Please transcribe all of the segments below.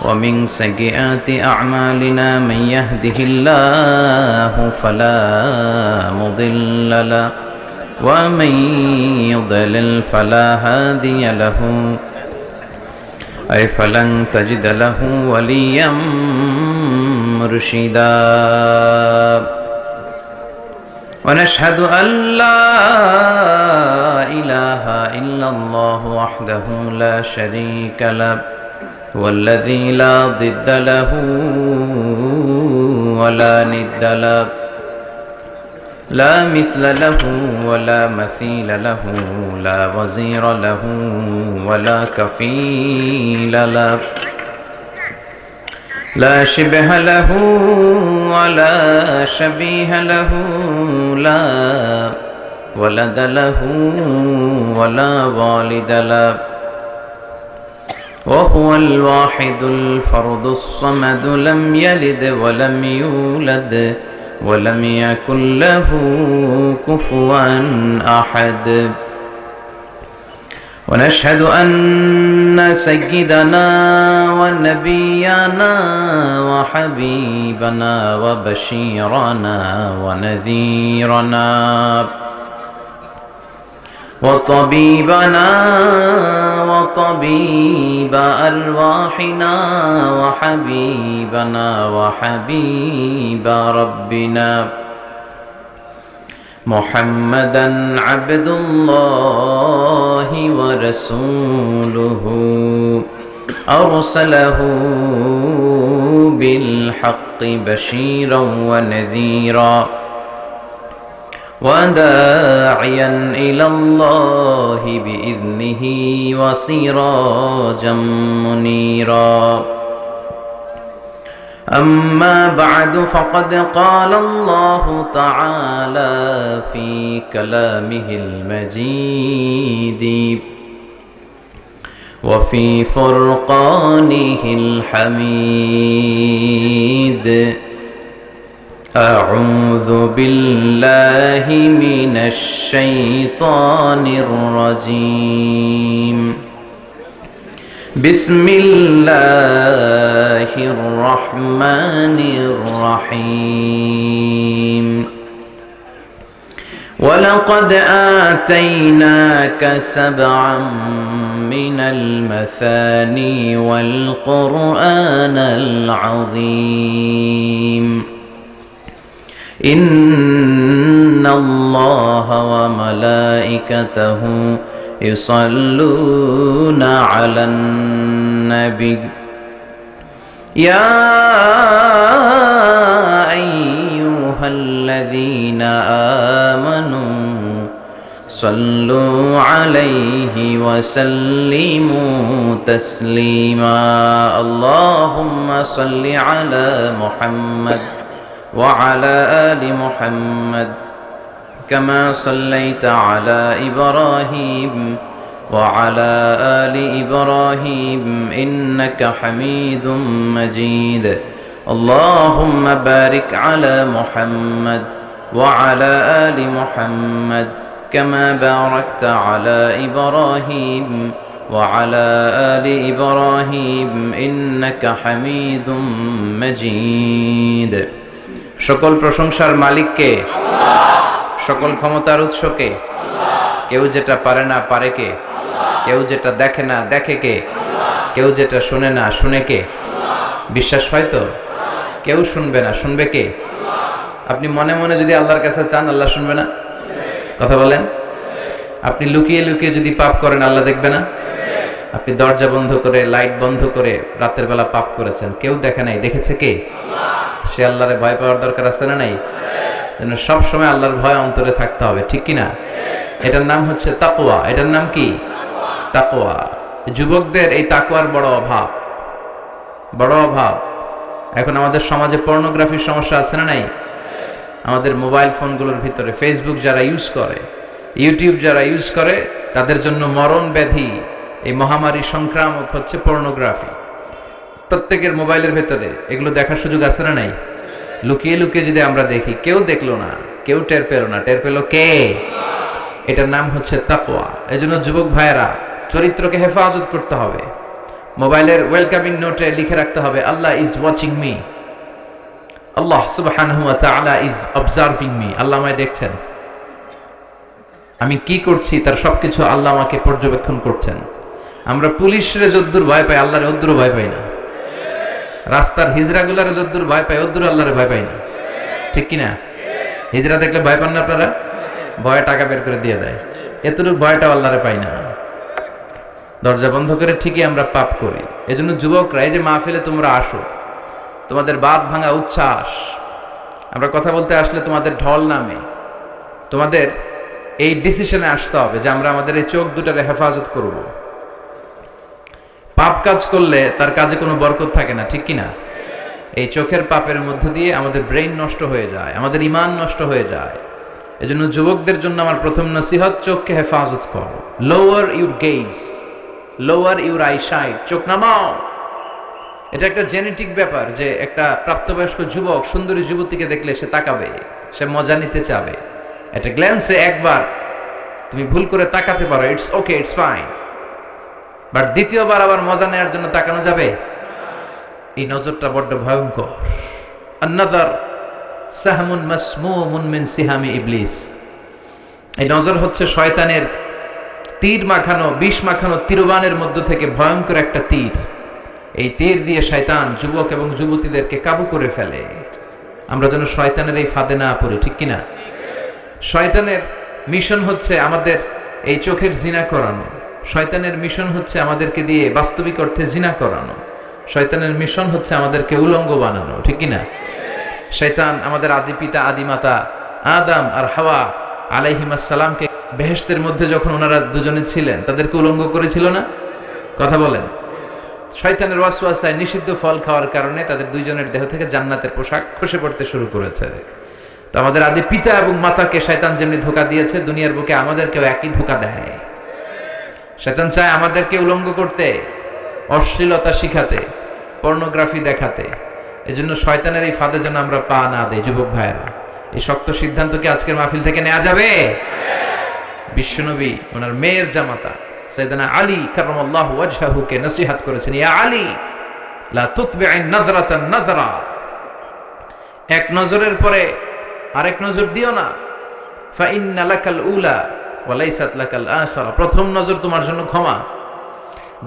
ومن سيئات أعمالنا من يهده الله فلا مضل له ومن يضلل فلا هادي له أي فلن تجد له وليا مرشدا ونشهد أن لا إله إلا الله وحده لا شريك له والذي لا ضد له ولا ند له لا مثل له ولا مثيل له لا وزير له ولا كفيل له لا شبه له ولا شبيه له لا ولد له ولا والد له وهو الواحد الفرد الصمد لم يلد ولم يولد ولم يكن له كفوا أحد ونشهد أن سيدنا ونبينا وحبيبنا وبشيرنا ونذيرنا وطبيبنا وطبيب أرواحنا وحبيبنا وحبيب ربنا محمدا عبد الله ورسوله أرسله بالحق بشيرا ونذيرا وداعيا إلى الله بإذنه وسراجا منيرا أما بعد فقد قال الله تعالى في كلامه المجيد وفي فرقانه الحميد أعوذ بالله من الشيطان الرجيم بسم الله الرحمن الرحيم ولقد آتيناك سبعا من المثاني والقرآن العظيم إن الله وملائكته يصلون على النبي يا أيها الذين آمنوا صلوا عليه وسلموا تسليما اللهم صل على محمد وعلى آل محمد كما صليت على إبراهيم وعلى آل إبراهيم إنك حميد مجيد اللهم بارك على محمد وعلى آل محمد كما باركت على إبراهيم وعلى آل إبراهيم إنك حميد مجيد সকল প্রশংসার মালিক কে? আল্লাহ। সকল ক্ষমতার উৎস কে? আল্লাহ। কেউ যেটা পারে না পারে কে? আল্লাহ। কেউ যেটা দেখে না দেখে কে? আল্লাহ। কেউ যেটা শুনে না শুনে কে? আল্লাহ। বিশ্বাস হয় তো? কেউ শুনবে না শুনবে কে? আল্লাহ। আপনি মনে মনে যদি আল্লাহর কাছে চান আল্লাহ শুনবে না? কথা বলেন। আপনি লুকিয়ে লুকিয়ে যদি পাপ করেন আল্লাহ দেখবে না? আপনি দরজা বন্ধ করে লাইট বন্ধ করে রাতের বেলা পাপ করেছেন, কেউ দেখে নাই, দেখেছে কে? আল্লাহ। সে আল্লাহরে ভয় পাওয়ার দরকার আছে না নাই? যেন সব সময় আল্লাহর ভয় অন্তরে থাকতে হবে, ঠিক কি না? এটার নাম হচ্ছে তাকওয়া। এটার নাম কি? তাকওয়া। যুবকদের এই তাকওয়ার বড় অভাব, বড় অভাব। এখন আমাদের সমাজে পর্নোগ্রাফির সমস্যা আছে না নাই? আমাদের মোবাইল ফোনগুলোর ভিতরে ফেসবুক যারা ইউজ করে, ইউটিউব যারা ইউজ করে, তাদের জন্য মরণ ব্যাধি, এই মহামারী সংক্রামক হচ্ছে পর্নোগ্রাফি। প্রত্যেকের মোবাইলের ভেতরে এগুলো দেখার সুযোগ আছে না নাই? লুকিয়ে লুকিয়ে যদি আমরা দেখি, কেউ দেখলো না, কেউ টের পেল না, টের পেল কে? এটার নাম হচ্ছে তাকওয়া। এজন্য যুবক ভাইয়েরা, চরিত্রকে হেফাজত করতে হবে, মোবাইলের ওয়েলকামিং নোটে লিখে রাখতে হবে, আল্লাহ ইজ ওয়াচিং মি, আল্লাহ সুবহানাহু ওয়া তাআলা ইজ অবজার্ভিং মি। আল্লাহ আমায় দেখছেন, আমি কি করছি তার সবকিছু আল্লাহ আমাকে পর্যবেক্ষণ করছেন। আমরা পুলিশরে যদ্দুর ভয় পাই, আল্লাহরে অদ্দুর ভয় পাই না। রাস্তার হিজড়াগুলারে যদ্দুর ভয় পাই, অদ্দুর আল্লাহরে ভয় পাই না, ঠিক কিনা? হিজড়া দেখলে ভয় পান না আপনারা? ভয়ে টাকা বের করে দিয়ে দেয়, এতটুকু ভয়টা আল্লাহরে পাই না। দরজা বন্ধ করে ঠিকই আমরা পাপ করি। এজন্য যুবকরা, এই যে মাহফিলে তোমরা আসো, তোমাদের বাদ ভাঙা উচ্ছ্বাস, আমরা কথা বলতে আসলে তোমাদের ঢল নামে, তোমাদের এই ডিসিশনে আসতে হবে যে আমরা আমাদের এই চোখ দুটার হেফাজত করব। পাপ কাজ করলে তার কাজে কোনো বরকত থাকে না, ঠিক কিনা? এই চোখের পাপের মধ্য দিয়ে আমাদের ব্রেইন নষ্ট হয়ে যায়, আমাদের ঈমান নষ্ট হয়ে যায়। এজন্য যুবকদের জন্য আমার প্রথম নসিহত, চোখকে হেফাজত করো। Lower your gauge, lower your eyesight, চোখ নামাও। এটা একটা জেনেটিক ব্যাপার যে একটা প্রাপ্তবয়স্ক যুবক সুন্দরী যুবতীকে দেখলে সে তাকাবে, সে মজা নিতে চাবে। এটা গ্ল্যান্সে একবার তুমি ভুল করে তাকাতে পারো, it's okay, it's fine, but দ্বিতীয়বার আবার মজা নেওয়ার জন্য তাকানো যাবে? এই নজরটা বড্ড ভয়ঙ্কর। আন-নাযার সাহমুন মাসমুমুন মিন সিহামি ইবলিস। এই নজর হচ্ছে শয়তানের তীর মাখানো, বিষ মাখানো তীরবানের মধ্য থেকে ভয়ঙ্কর একটা তীর। এই তীর দিয়ে শয়তান যুবক এবং যুবতীদেরকে কাবু করে ফেলে। আমরা যেন শয়তানের এই ফাঁদে না পড়ি, ঠিক কিনা? শয়তানের মিশন হচ্ছে আমাদের এই চোখের জিনা করানো। শয়তানের মিশন হচ্ছে আমাদেরকে দিয়ে বাস্তবিক অর্থে জিনা করানো। শয়তানের মিশন হচ্ছে আমাদেরকে উলঙ্গ বানানো, ঠিক কিনা? শয়তান আমাদের আদি পিতা আদি মাতা আদম আর হাওয়া আলাইহিমাস সালামকে বেহেশতের মধ্যে যখন ওনারা দুজনে ছিলেন তাদেরকে উলঙ্গ করেছিল না? কথা বলেন। শয়তানের ওয়াসওয়াসায় নিষিদ্ধ ফল খাওয়ার কারণে তাদের দুইজনের দেহ থেকে জান্নাতের পোশাক খসে পড়তে শুরু করেছে। তো আমাদের আদি পিতা এবং মাতাকে শয়তান যেমনি ধোঁকা দিয়েছে, দুনিয়ার বুকে আমাদেরকেও একই ধোঁকা দেয়। শয়তান চায় আমাদেরকে উলঙ্গ করতে, অশ্লীলতা শিখাতে, পর্নোগ্রাফি দেখাতে। এজন্য শয়তানের এই ফাঁদে যেন আমরা পা না দেই। যুবক ভাইয়েরা, এই শক্ত সিদ্ধান্ত কি আজকের মাহফিল থেকে নেওয়া যাবে? বিশ্বনবী ওনার মেয়ের জামাতা সাইয়েদনা আলী কাররামাল্লাহু ওয়াজহাহুকে নসিহত করেছেন, ইয়া আলী লা তুতবি'আন নাযরাতান নাযরা, এক নজরের পরে আরেক নজর দিও না। ফা ইন্না লাকাল উলা ওয়া লাইসাত লাকাল আখিরা, প্রথম নজর তোমার জন্য ক্ষমা,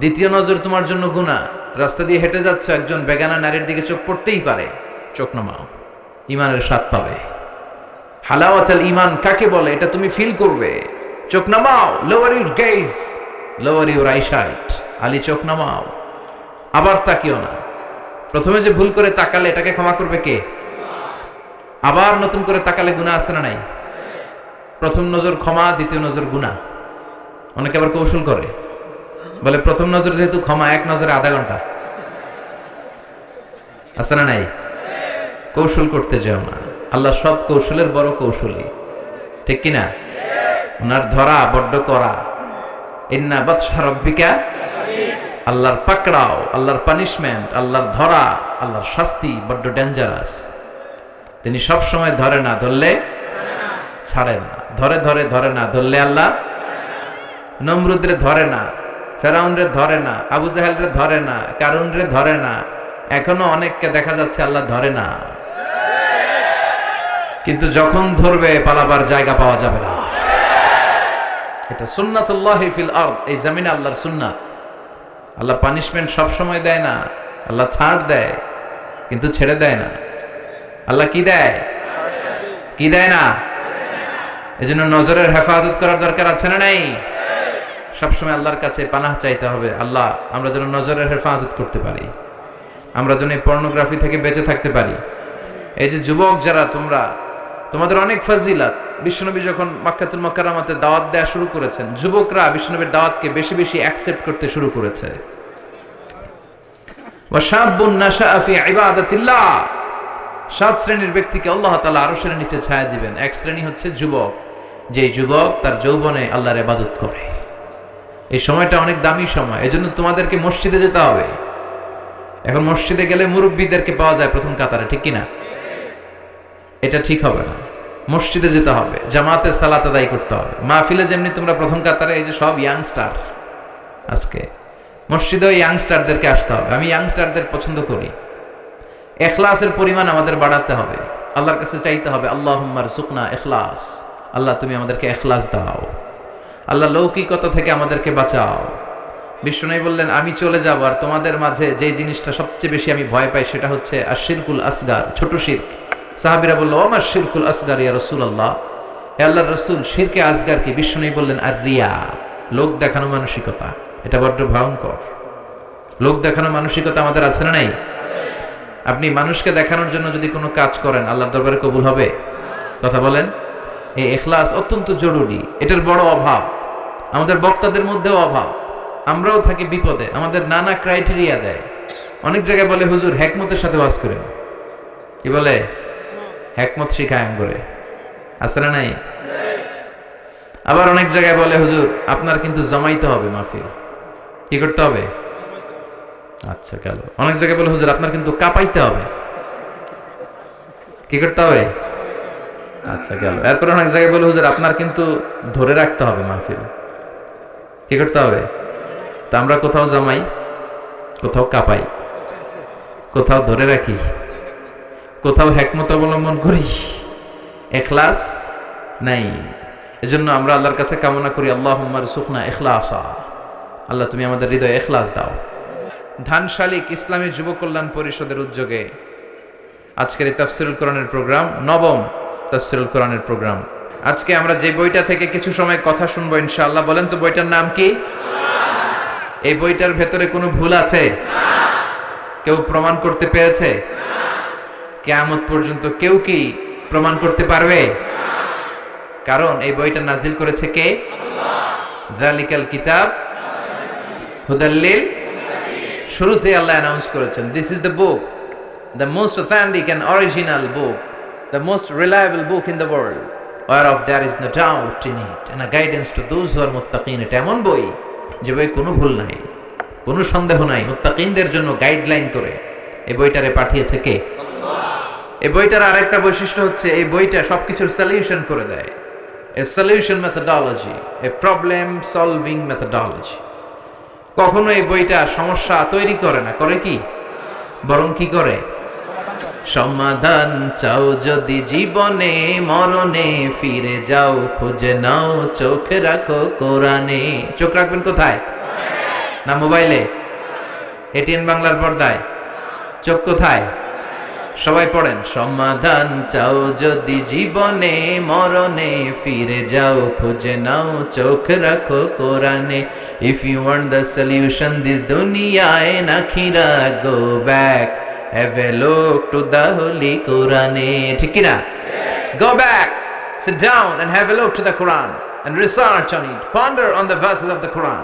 দ্বিতীয় নজর তোমার জন্য গুনাহ। রাস্তা দিয়ে হেঁটে যাচ্ছ, একজন বেগানা নারীর দিকে চোখ পড়তেই পারে, চোখ নামাও, ঈমানের স্বাদ পাবে। হালাওয়াতুল ঈমান কাকে বলে এটা তুমি ফিল করবে। চোখ নামাও, lower your gauge, lower your eyesight. Ali চোখ নামাও, আবার তাকিও না। প্রথমে যে ভুল করে তাকালে এটাকে ক্ষমা করবে কে? আবার নতুন করে তাকালে গুনাহ আছে না নাই? প্রথম নজর ক্ষমা, দ্বিতীয় নজর গুনাহ। অনেকে আবার কৌশল করে, বলে প্রথম নজর যেহেতু ক্ষমা, এক নজরে আধা ঘন্টা। আছে না নাই? কৌশল করতে যেও না, আল্লাহ সব কৌশলের বড় কৌশলী, ঠিক কিনা? ওনার ধরা বড্ড করা। ইন্না বাতশা রাব্বিকা, আল্লাহর পাকড়াও, আল্লাহর পানিশমেন্ট, আল্লাহর ধরা, আল্লাহর শাস্তি বড্ড ডেঞ্জারাস। তিনি সব সময় ধরে না, ধরলে ছাড়ে না, ধরে ধরে ধরে না, ধরলে আল্লাহ। নমরুদরে ধরে না, ফেরাউনরে ধরে না, আবু জাহেলরে ধরে না, কারুনরে ধরে না, এখনো অনেককে দেখা যাচ্ছে আল্লাহ ধরে না। কিন্তু যখন ধরবে পালাবার জায়গা পাওয়া যাবে না। এটা সুন্নাতুল্লাহি ফিল আরদ, এই জমিনে আল্লাহর সুন্নাত। আল্লাহ পানিশমেন্ট সব সময় দেয় না, আল্লাহ ছাড় দেয় কিন্তু ছেড়ে দেয় না। আল্লাহ কি দেয়? কি দেয় না? এজন্য নজরের হেফাজত করার দরকার আছে না নাই? সবসময় আল্লাহর কাছে পানাহ চাইতে হবে, আল্লাহ আমরা যেন নজরের হেফাজত করতে পারি, আমরা যেন এই পর্নোগ্রাফি থেকে বেঁচে থাকতে পারি। এই যে যুবক যারা তোমরা, তোমাদের অনেক ফাজিলাত। বিশ্বনবী যখন মক্কাতুল মুকাররমাতে দাওয়াত দেয়া শুরু করেছেন, যুবকরা বিশ্বনবীর দাওয়াতকে বেশি বেশি অ্যাকসেপ্ট করতে শুরু করেছে। ওয়া শাবুন নাশাআ ফি ইবাদাতিল্লাহ, 7 শ্রেণীর ব্যক্তিকে আল্লাহ তাআলা আরশের নিচে ছায়া দিবেন। এক শ্রেণী হচ্ছে যুবক, যে যুবক তার যৌবনে আল্লাহর ইবাদত করে। এই সময়টা অনেক দামি সময়, এজন্য তোমাদেরকে মসজিদে যেতে হবে। এখন মসজিদে গেলে মুরব্বীদেরকে পাওয়া যায় প্রথম কাতারে, ঠিক কিনা? এটা ঠিক হবে না। মসজিদে যেতে হবে, জামাতে সালাত আদায় করতে হবে। মাহফিলে যেমনি তোমরা প্রথম কাতারে, এই যে সব ইয়াংস্টার আজকে মসজিদে ইয়াংস্টারদেরকে আসতে হবে, আমি ইয়াংস্টারদের পছন্দ করি। ইখলাসের পরিমাণ আমাদের বাড়াতে হবে, আল্লাহর কাছে চাইতে হবে আল্লাহুম্মা রযুকনা ইখলাস, আল্লাহ তুমি আমাদেরকে ইখলাস দাও, আল্লাহ লৌকিকতা থেকে আমাদেরকে বাঁচাও। বিষ্ণু বললেন আমি চলে যাব, আর তোমাদের মাঝে যে জিনিসটা সবচেয়ে বেশি আমি ভয় পাই সেটা হচ্ছে আশিরকুল আসগার, ছোট শিরক। সাহাবীরা বলল ওমা শিরকুল আসগার ইয়া রাসূলুল্লাহ, হে আল্লাহর রাসূল শিরকে আসগার কি? বিষ্ণু বললেন আর রিয়া, লোক দেখানো মানসিকতা, এটা বড্ড ভয়ঙ্কর। লোক দেখানো মানসিকতা আমাদের আছে না নাই? আপনি মানুষকে দেখানোর জন্য যদি কোনো কাজ করেন আল্লাহর দরবারে কবুল হবে? কথা বলেন। এই ইখলাস অত্যন্ত জরুরি, এটার বড় অভাব আমাদের বক্তাদের মধ্যেও অভাব। আমরাও থাকি বিপদে, আমাদের নানা ক্রাইটেরিয়া দেয়। অনেক জায়গায় বলে হুজুর হেকমতের সাথে ওয়াজ করেন, কি বলে হেকমত শিখায় করে, আছে না নাই? আবার অনেক জায়গায় বলে হুজুর আপনার কিন্তু জমাইতে হবে মাহফিল, কি করতে হবে? আচ্ছা গেল। অনেক জায়গায় বলে হুজুর আপনার কিন্তু কাঁপাইতে হবে, কি করতে হবে? আচ্ছা গেল। এরপর অনেক জায়গায় বলে হুজুর আপনার কিন্তু ধরে রাখতে হবে মাহফিল, কি করতে হবে? তা আমরা কোথাও জমাই, কোথাও কাঁপাই, কোথাও ধরে রাখি, কোথাও হিকমত অবলম্বন করি, ইখলাস নাই। এজন্য আমরা আল্লাহর কাছে কামনা করি আল্লাহুম্মা রযুকনা ইখলাসা, আল্লাহ তুমি আমাদের হৃদয়ে ইখলাস দাও। ধানশালিক ইসলামী যুব কল্যাণ পরিষদের উদ্যোগে আজকের এই তাফসীরুল কোরআনের প্রোগ্রাম, নবম তাফসীরুল কোরআনের প্রোগ্রাম। আজকে আমরা যে বইটা থেকে কিছু সময় কথা শুনবো ইনশাআল্লাহ, বলেন তো বইটার নাম কি? এই বইটার ভেতরে কোনো ভুল আছে? কেউ প্রমাণ করতে পেরেছে? কিয়ামত পর্যন্ত কেউ কি প্রমাণ করতে পারবে? কারণ এই বইটা নাজিল করেছে কে? যালিকাল কিতাব হুদাল লিল, শুরুতে আল্লাহ অ্যানাউন্স করেছেন this is the book, the most authentic and original book, the most reliable book in the world, whereof there is no doubt in it and a guidance to those who are muttaqin। এটা এমন বই যে বই কোনো ভুল নাই, কোনো সন্দেহ নাই, মুত্তাকিনদের জন্য গাইডলাইন করে এই বইটারে পাঠিয়েছে কে? আল্লাহ। এই বইটার আরেকটা বৈশিষ্ট্য হচ্ছে এই বইটা সবকিছুর সলিউশন করে দেয়, a solution methodology, A problem solving methodology. কখনো এই বইটা সমস্যা তৈরি করে না, করে কি? বরং কি করে? সমাধান চাও যদি জীবনে মরণে, ফিরে যাও খুঁজে নাও চোখ রাখো কোরআনে। চোখ রাখবেন কোথায়? না মোবাইলে, এটিএন বাংলার পর্দায়? চোখ কোথায়? সবাই পড়েন। সমাধান চাও যদি জীবনে মরণে, ফিরে যাও খুঁজে নাও চোখ রাখো কোরআনে। If you want the solution this dunya and akhirah, go back, have a look to the holy Quran. ঠিক কি না? Go back, sit down and have a look to the Quran and research on it, ponder on the verses of the Quran.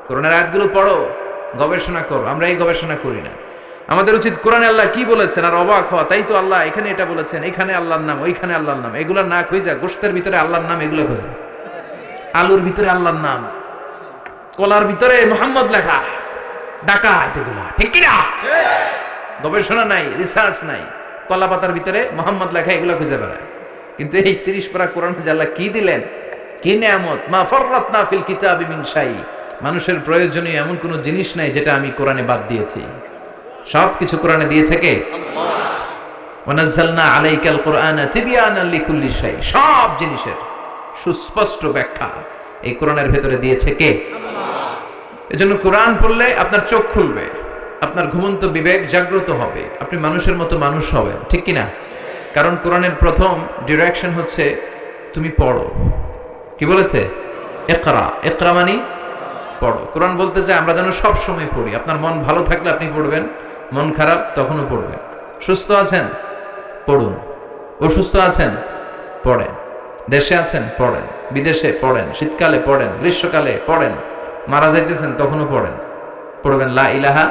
কোরআনের আয়াতগুলো পড়ো, গবেষণা করো। আমরা এই গবেষণা করি না। আমাদের উচিত কোরআনে আল্লাহ কি বলেছেন আর অবাক হওয়া, তাই তো আল্লাহ এখানে এটা বলেছেন, এখানে আল্লাহর নাম, ওইখানে আল্লাহর নাম। এগুলো না খুঁজা গোশতের ভিতরে আল্লাহর নাম এগুলো খুঁজে, আলুর ভিতরে আল্লাহর নাম, কলার ভিতরে মুহাম্মদ লেখা, ডাকাত এগুলা, ঠিক কি না? গবেষণা নাই, রিসার্চ নাই, কলা পাতার ভিতরে মুহাম্মদ লেখা, এগুলো খুঁজে বেড়ায়। কিন্তু এই 30 পারা কোরআন যে আল্লাহ কি দিলেন, কি নিয়ামত! মা ফাররাতনা ফিল কিতাবি মিন শাই, মানুষের প্রয়োজনীয় এমন কোন জিনিস নাই যেটা আমি কোরআনে বাদ দিয়েছি। সবকিছু কোরআনে দিয়েছে কে? আল্লাহ। ওয়া নাযালনা আলাইকাল কুরআনা তিবয়ানান লিকুল্লি শাই, সব জিনিসের সুস্পষ্ট ব্যাখ্যা এই কোরআনের ভেতরে দিয়েছে কে? আল্লাহ। এজন্য কোরআন পড়লে আপনার চোখ খুলবে, আপনার ঘুমন্ত বিবেক জাগ্রত হবে, আপনি মানুষের মতো মানুষ হবেন, ঠিক কি না? কারণ কোরআনের প্রথম ডিরেকশন হচ্ছে তুমি পড়ো। কি বলেছে? ইকরা। ইকরা মানে পড়ো। কোরআন বলতে চায় আমরা যেন সব সময় পড়ি। আপনার মন ভালো থাকলে আপনি পড়বেন, মন খারাপ তখনও পড়বেন। সুস্থ আছেন পড়ুন, অসুস্থ আছেন পড়েন, দেশে আছেন পড়েন, বিদেশে পড়েন, শীতকালে পড়েন, গ্রীষ্মকালে পড়েন, মারা যাইতেছেন তখনও পড়েন, পড়বেন লা ইলাহা।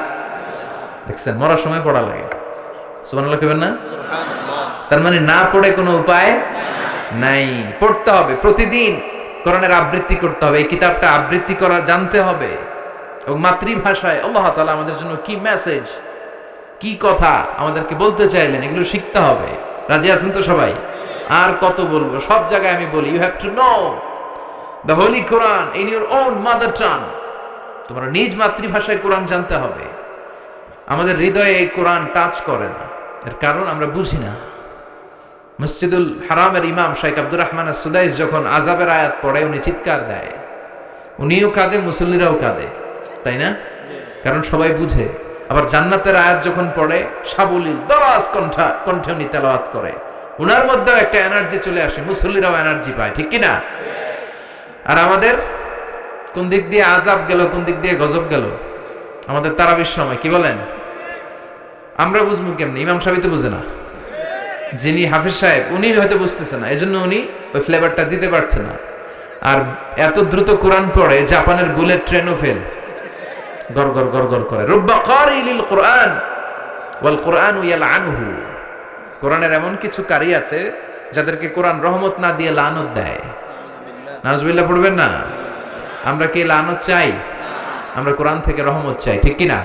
দেখছেন মরার সময় পড়া লাগে, সুবহানাল্লাহ কইবেন না? সুবহানাল্লাহ। তার মানে না পড়ে কোনো উপায় নাই, পড়তে হবে প্রতিদিন। কোরআনের আবৃত্তি করতে হবে, এই কিতাবটা আবৃত্তি করা জানতে হবে, এবং মাতৃভাষায় আল্লাহ তাআলা আমাদের জন্য কি মেসেজ, কি কথা আমাদেরকে বলতে চাইলেন এগুলো শিখতে হবে। রাজি আছেন তো সবাই? আর কত বলবো, সব জায়গায় আমি বলি you have to know the holy Quran in your own mother tongue. তোমরা নিজ মাতৃভাষায় কোরআন জানতে হবে। আমাদের হৃদয়ে এই কোরআন টাচ করে না, এর কারণ আমরা বুঝি না। মসজিদুল হারামের ইমাম শেখ আব্দুর রহমান সুদাইস যখন আযাবের আয়াত পড়ে উনি চিৎকার দেয়, উনিও কাঁদে, মুসল্লিরাও কাঁদে, তাই না? কারণ সবাই বুঝে। আবার জান্নাতের আয়াত যখন পড়ে সাবলীল দরাজ কণ্ঠে উনি তেলাওয়াত করে, উনার মধ্যেও একটা এনার্জি চলে আসে, মুসল্লিরাও এনার্জি পায়, ঠিক কিনা? আর আমাদের কোন দিক দিয়ে আযাব গেল, কোন দিক দিয়ে গজব গেল আমাদের তারাবির সময়, কি বলেন? আমরা বুঝবো কেমনি? ইমাম সাহেব তো বুঝে না, যিনি হাফিজ সাহেব উনি হয়তো বুঝতেছে না, এজন্য উনি ওই ফ্লেভারটা দিতে পারছে না। আর এত দ্রুত কোরআন পড়ে জাপানের বুলেট ট্রেনও ফেল, গর গর গর গর করে। রুব্বা কারিলিল কোরআন ওয়াল কোরআনু ইয়ালআনুহু। কোরআনের এমন কিছু কারি আছে যাদেরকে কোরআন রহমত না দিয়ে লানত দেয়। নাউজুবিল্লাহ পড়বেন না? আমরা কি লানত চাই? আমরা কোরআন থেকে রহমত চাই, ঠিক কিনা?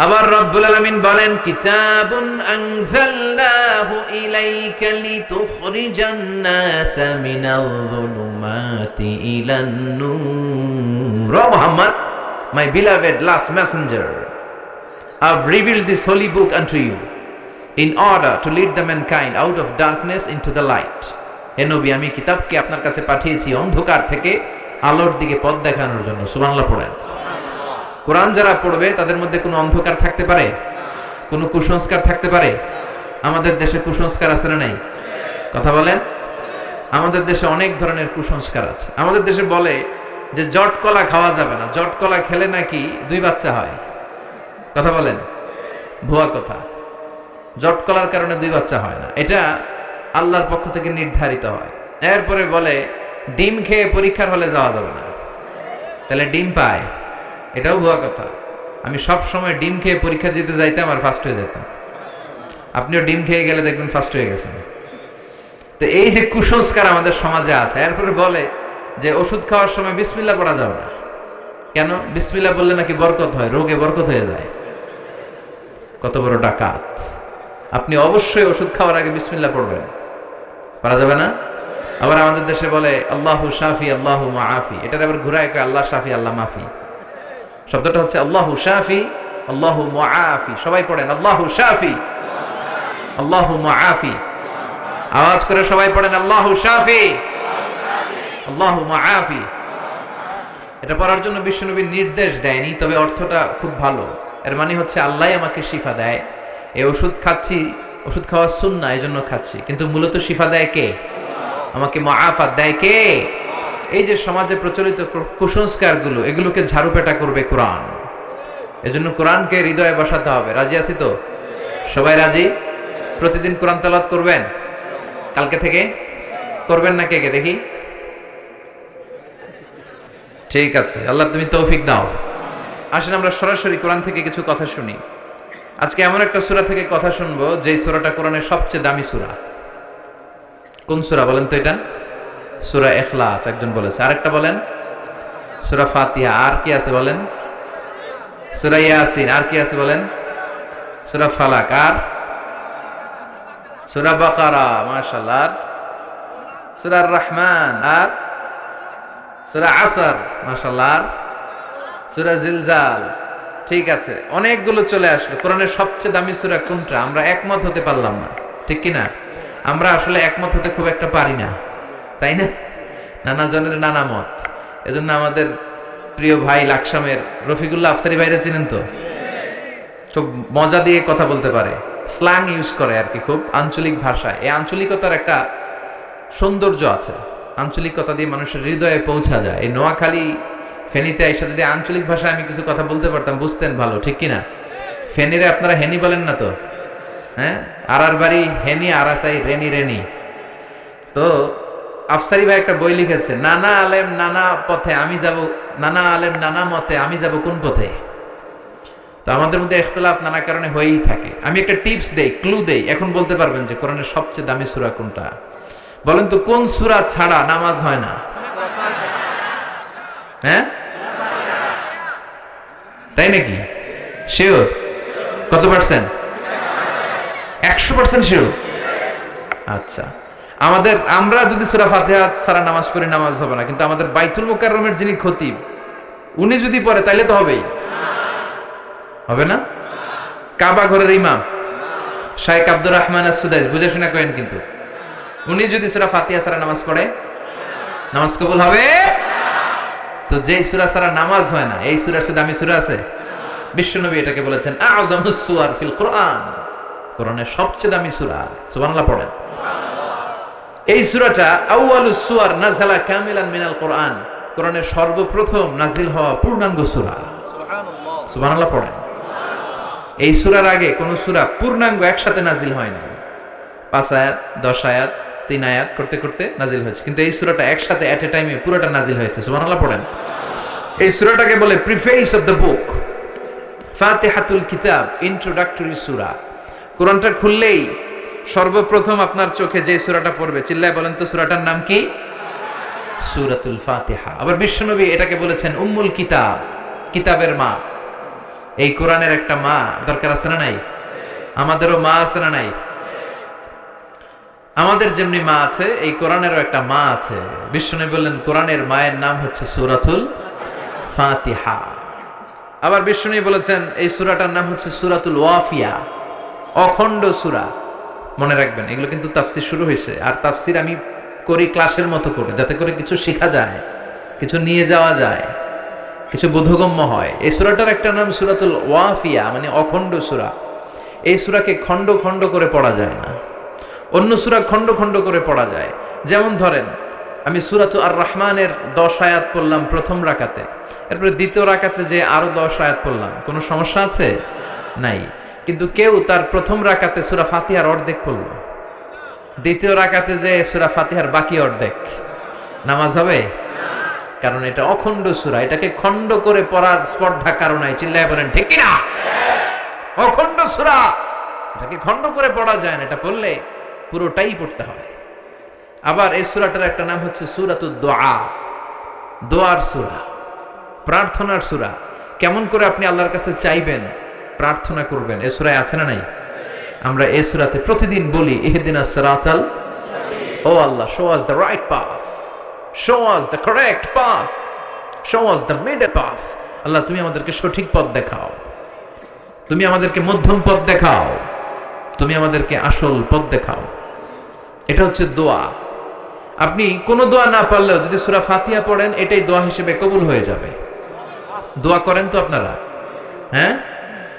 আবার রব্বুল আলামিন বলেন, কিতাবুন আনজালনাহু ইলাইকা লিতুখরিজান নাসা মিনাল যুলুমাতি ইলান নূর। ও Muhammad, my beloved last messenger, I've revealed this holy book unto you in order to lead the mankind out of darkness into the light. হে নবী, আমি কিতাবকে আপনার কাছে পাঠিয়েছি অন্ধকার থেকে আলোর দিকে পথ দেখানোর জন্য। সুবহানাল্লাহ পড়েন। কোরআন যারা পড়বে তাদের মধ্যে কোনো অন্ধকার থাকতে পারে? কোনো কুসংস্কার থাকতে পারে? আমাদের দেশে কুসংস্কার আছে না নাই? কথা বলেন। আমাদের দেশে অনেক ধরনের কুসংস্কার আছে। আমাদের দেশে বলে যে জট কলা খাওয়া যাবে না, জট কলা খেলে নাকি 2 বাচ্চা হয়। কথা বলেন, ভুয়া কথা। জট কলার কারণে 2 বাচ্চা হয় না, এটা আল্লাহর পক্ষ থেকে নির্ধারিত হয়। এরপরে বলে ডিম খেয়ে পরীক্ষার হলে যাওয়া যাবে না, তাহলে ডিম পায়, এটাও ভুয়া কথা। আমি সব সময় ডিম খেয়ে পরীক্ষা দিতে যাইতাম আর ফার্স্ট হয়ে যেতাম। আপনিও ডিম খেয়ে গেলে দেখবেন ফার্স্ট হয়ে গেছেন। তো এই যে কুসংস্কার আমাদের সমাজে আছে। এরপরে বলে যে ওষুধ খাওয়ার সময় বিসমিল্লাহ পড়া যাবে না। কেন? বিসমিল্লাহ বললে নাকি বরকত হয়, রোগে বরকত হয়ে যায়। কত বড় ডাকাত! আপনি অবশ্যই ওষুধ খাওয়ার আগে বিসমিল্লাহ পড়বেন, পারা যাবে না। আবার আমাদের দেশে বলে আল্লাহু শাফি আল্লাহু মুআফি, এটার আবার ঘুরায় কয় আল্লাহ শাফি আল্লাহ মাফি। শব্দটা হচ্ছে আল্লাহু শাফি আল্লাহু মুআফি। সবাই পড়েন আল্লাহু শাফি আল্লাহু মুআফি। আওয়াজ করে সবাই পড়েন আল্লাহু শাফি আল্লাহু মুআফি। এটা পড়ার জন্য বিশ্বনবী নির্দেশ দেয়নি, তবে অর্থটা খুব ভালো। এর মানে হচ্ছে আল্লাহই আমাকে শিফা দেয়। এই ওষুধ খাচ্ছি, ওষুধ খাওয়া সুন্নাহ, এজন্য খাচ্ছি, কিন্তু মূলত শিফা দেয় কে? আমাকে মুআফাত দেয় কে? এই যে সমাজে প্রচলিত কুসংস্কারগুলো, এগুলোকে ঝাড়ুপেটা করবে কোরআন। এজন্য কোরআনকে হৃদয়ে বসাতে হবে। রাজি আছি তো? সবাই রাজি? প্রতিদিন কোরআন তেলাওয়াত করবেন? কালকে থেকে করবেন না? কে কে দেখি? ঠিক আছে, আল্লাহ তুমি তৌফিক দাও। আসেন আমরা সরাসরি কোরআন থেকে কিছু কথা শুনি। আজকে এমন একটা সূরা থেকে কথা শুনবো যে সূরাটা কোরআনের সবচেয়ে দামি সূরা। কোন সূরা বলেন তো? এটা সূরা ইখলাস একজন বলেছে, আরেকটা বলেন সূরা ফাতিহা, আর কি আছে বলেন? সূরা ইয়াসিন, আর কি আছে বলেন? সূরা ফালাক, আর সূরা বাকারা, মাশাআল্লাহ, আর সূরা আর রহমান, আর সূরা আসর, মাশাআল্লাহ, আর সূরা জিলজাল। ঠিক আছে, অনেকগুলো চলে আসলো। কোরআনের সবচেয়ে দামি সূরা কোনটা? আমরা একমত হতে পারলাম না, ঠিক কিনা? আমরা আসলে একমত হতে খুব একটা পারি না, তাই না? নানা জনের নানা মত। এজন্য আমাদের প্রিয় ভাই লাকসামের রফিকুল্লাহ আফসারি ভাইরা চিনেন তো? খুব মজা দিয়ে কথা বলতে পারে, স্ল্যাং ইউজ করে আর কি, খুব আঞ্চলিক ভাষায়। এই আঞ্চলিকতার একটা সৌন্দর্য আছে, আঞ্চলিকতা দিয়ে মানুষের হৃদয়ে পৌঁছা যায়। এই নোয়াখালী ফেনীতে এসে যদি আঞ্চলিক ভাষায় আমি কিছু কথা বলতে পারতাম, বুঝতেন ভালো, ঠিক কিনা? ফেনীরে আপনারা হেনি বলেন না তো? হ্যাঁ, আর বাড়ি হেনি, আরাসাই রেনি রেনি। তো আফসারি ভাই একটা বই লিখেছে, নানা আলেম নানা পথে আমি যাব, নানা আলেম নানা মতে আমি যাব কোন পথে। তো আমাদের মধ্যে ইখতিলাফ নানা কারণে হয়েই থাকে। আমি একটা টিপস দেই, ক্লু দেই, এখন বলতে পারবেন যে কোরআনের সবচেয়ে দামি সূরা কোনটা? বলেন তো, কোন সূরা ছাড়া নামাজ হয় না? হ্যাঁ, তাই নাকি? শিওর? কত পার্সেন্ট? 100% শিওর? আচ্ছা, আমরা যদি সূরা ফাতিহা ছাড়া নামাজ পড়ি, নামাজ হবে না। কিন্তু আমাদের বাইতুল মুকাররমের যিনি খতিব, উনি যদি পড়ে তাইলে তো হবেই, হবে না? কাবা ঘরের ইমাম শাইখ আব্দুর রহমান আস-সুদাইস, বুঝে শুনে করেন, কিন্তু উনি যদি সূরা ফাতিহা ছাড়া নামাজ পড়ে, নামাজ কবুল হবে? তো যেই সূরা ছাড়া নামাজ হয় না, এই সূরার চেয়ে দামি সূরা আছে? বিশ্বনবী এটাকে বলেছেন আযমাস সুওয়ার ফিল কোরআন, কোরআনের সবচেয়ে দামি সূরা। সুবহানাল্লাহ পড়েন। এই সূরাটা আউয়ালুস সুওয়ার নাযালা কামিলান মিনাল কোরআন, কোরআনের সর্বপ্রথম নাজিল হওয়া পূর্ণাঙ্গ সূরা। সুবহানাল্লাহ, সুবহানাল্লাহ পড়েন। এই সূরার আগে কোন সূরা পূর্ণাঙ্গ একসাথে নাজিল হয় না, 5 আয়াত 10 আয়াত 3 আয়াত করতে করতে নাজিল হয়েছে, কিন্তু এই সূরাটা একসাথে এট এ টাইমে পুরোটা নাজিল হয়েছে। সুবহানাল্লাহ পড়েন। এই সূরাটাকে বলে প্রিফেস অফ দ্য বুক, ফাতিহাতুল কিতাব, ইন্ট্রোডাক্টরি সূরা। কোরআনটা খুললেই সর্বপ্রথম আপনার চোখে যে সূরাটা পড়বে, চিল্লায় বলেন তো সূরাটার নাম কি? সূরাতুল ফাতিহা। আবার বিশ্বনবী এটাকে বলেছেন উম্মুল কিতাব, কিতাবের মা। এই কোরআনের একটা মা দরকার আছে না নাই? আমাদেরও মা আছে না নাই? আমাদের যেমনি মা আছে, এই কোরআনেরও একটা মা আছে। বিশ্বনবী বললেন কোরআনের মায়ের নাম হচ্ছে সূরাতুল ফাতিহা। আবার বিশ্বনবী বলেছেন এই সূরাটার নাম হচ্ছে সূরাতুল ওয়াফিয়া, অখণ্ড সূরা। মনে রাখবেন, এগুলো কিন্তু তাফসীর শুরু হয়েছে, আর তাফসীর আমি করি ক্লাসের মতো করে, যাতে করে কিছু শেখা যায়, কিছু নিয়ে যাওয়া যায়, কিছু বোধগম্য হয়। এই সূরাটার একটা নাম সূরাতুল ওয়াফিয়া, মানে অখণ্ড সূরা। এই সূরাকে খণ্ড খণ্ড করে পড়া যায় না, অন্য সূরা খণ্ড খণ্ড করে পড়া যায়। যেমন ধরেন, আমি সূরাতুল আর রহমানের 10 আয়াত পড়লাম প্রথম রাকাতে, এরপরে দ্বিতীয় রাকাতে যে আরো 10 আয়াত পড়লাম, কোনো সমস্যা আছে? নাই। কিন্তু কেউ তার প্রথম রাকাতে সূরা ফাতিহার অর্ধেক পড়ল, দ্বিতীয় রাকাতে যে সূরা ফাতিহার বাকি অর্ধেক, নামাজ হবে? কারণ এটা অখণ্ড সূরা, এটাকে খণ্ড করে পড়ার স্পর্ধা কারণ নাই। চিল্লায় বলেন ঠিক কি না? অখণ্ড সূরা, এটাকে খণ্ড করে পড়া যায় না, এটা পড়লে পুরোটাই পড়তে হয়। আবার এই সূরাটার একটা নাম হচ্ছে সূরাতুদ দুআ, দোয়ার সূরা, প্রার্থনার সূরা। কেমন করে আপনি আল্লাহর কাছে চাইবেন, প্রার্থনা করবেন, এই সূরায় আছে না নাই? আমরা এই সূরাতে প্রতিদিন বলি ইহদিনাস সিরাতাল, ও আল্লাহ, show us the right path, show us the correct path, show us the middle path. আল্লাহ তুমি আমাদেরকে সঠিক পথ দেখাও, তুমি আমাদেরকে মধ্যম পথ দেখাও, তুমি আমাদেরকে আসল পথ দেখাও। এটা হচ্ছে দোয়া। আপনি কোন দোয়া না পারলেও যদি সূরা ফাতিহা পড়েন, এটাই দোয়া হিসেবে কবুল হয়ে যাবে। দোয়া করেন তো আপনারা? হ্যাঁ,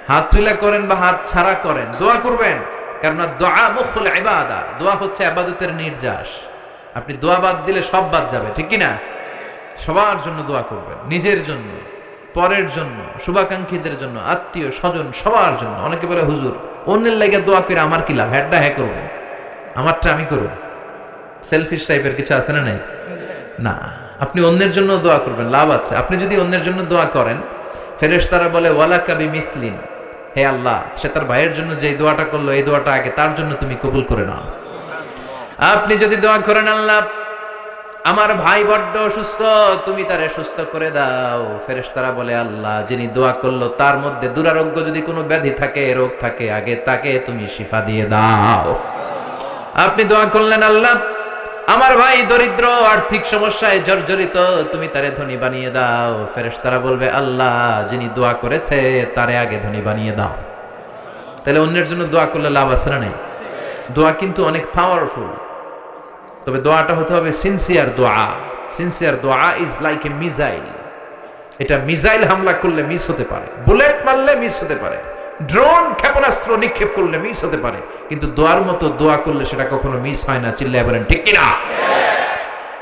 হাত তুলে করেন বা হাত ছাড়া করেন, দোয়া করবেন। কারণ দোয়া মুখুল ইবাদা, দোয়া হচ্ছে ইবাদতের নির্যাস। আপনি দোয়া বাদ দিলে সব বাদ যাবে, ঠিক কি না? সবার জন্য দোয়া করবেন, নিজের জন্য, পরের জন্য, শুভাকাঙ্ক্ষীদের জন্য, আত্মীয় স্বজন, সবার জন্য। অনেকে বলে হুজুর অন্যের লাগে দোয়া করে আমার কি লাভ, হ্যাডটা হ্যাঁ করবো, আমারটা আমি করব, সেলফিশ টাইপের কিছু আছে না নাই? না, আপনি অন্যের জন্য দোয়া করবেন, লাভ আছে। আপনি যদি অন্যের জন্য দোয়া করেন, ফেরেশতারা বলে ওয়ালাকা বিমিসলিন, হে আল্লাহ, সে তার ভাইয়ের জন্য যে দোয়াটা করলো, এই দোয়াটা আগে তার জন্য তুমি কবুল করে নাও। আপনি যদি দোয়া করেন আল্লাহ আমার ভাই বড্ড অসুস্থ, তুমি তারে সুস্থ করে দাও, ফেরেশতারা বলে আল্লাহ যিনি দোয়া করলো তার মধ্যে দুরারোগ্য যদি কোনো ব্যাধি থাকে, রোগ থাকে, আগে তাকে তুমি শিফা দিয়ে দাও। আপনি দোয়া করলেন আল্লাহ আমার ভাই দরিদ্র, আর্থিক সমস্যায় জর্জরিত, তুমি তারে ধনী বানিয়ে দাও, ফেরেশতারা বলবে আল্লাহ যিনি দোয়া করেছে তারে আগে ধনী বানিয়ে দাও। তাহলে অন্যের জন্য দোয়া করলে লাভ আছে না নেই? দোয়া কিন্তু অনেক পাওয়ারফুল, তবে দোয়াটা হতে হবে সিনসিয়ার দোয়া। সিনসিয়ার দোয়া ইজ লাইক এ মিসাইল। এটা মিসাইল হামলা করলে মিস হতে পারে, বুলেট মারলে মিস হতে পারে, ড্রোন ক্ষেপণাস্ত্র নিক্ষেপ করলে মিস হতে পারে, কিন্তু দোয়ার মতো দোয়া করলে সেটা কখনো মিস হয় না। চিল্লায় বলেন ঠিক কিনা?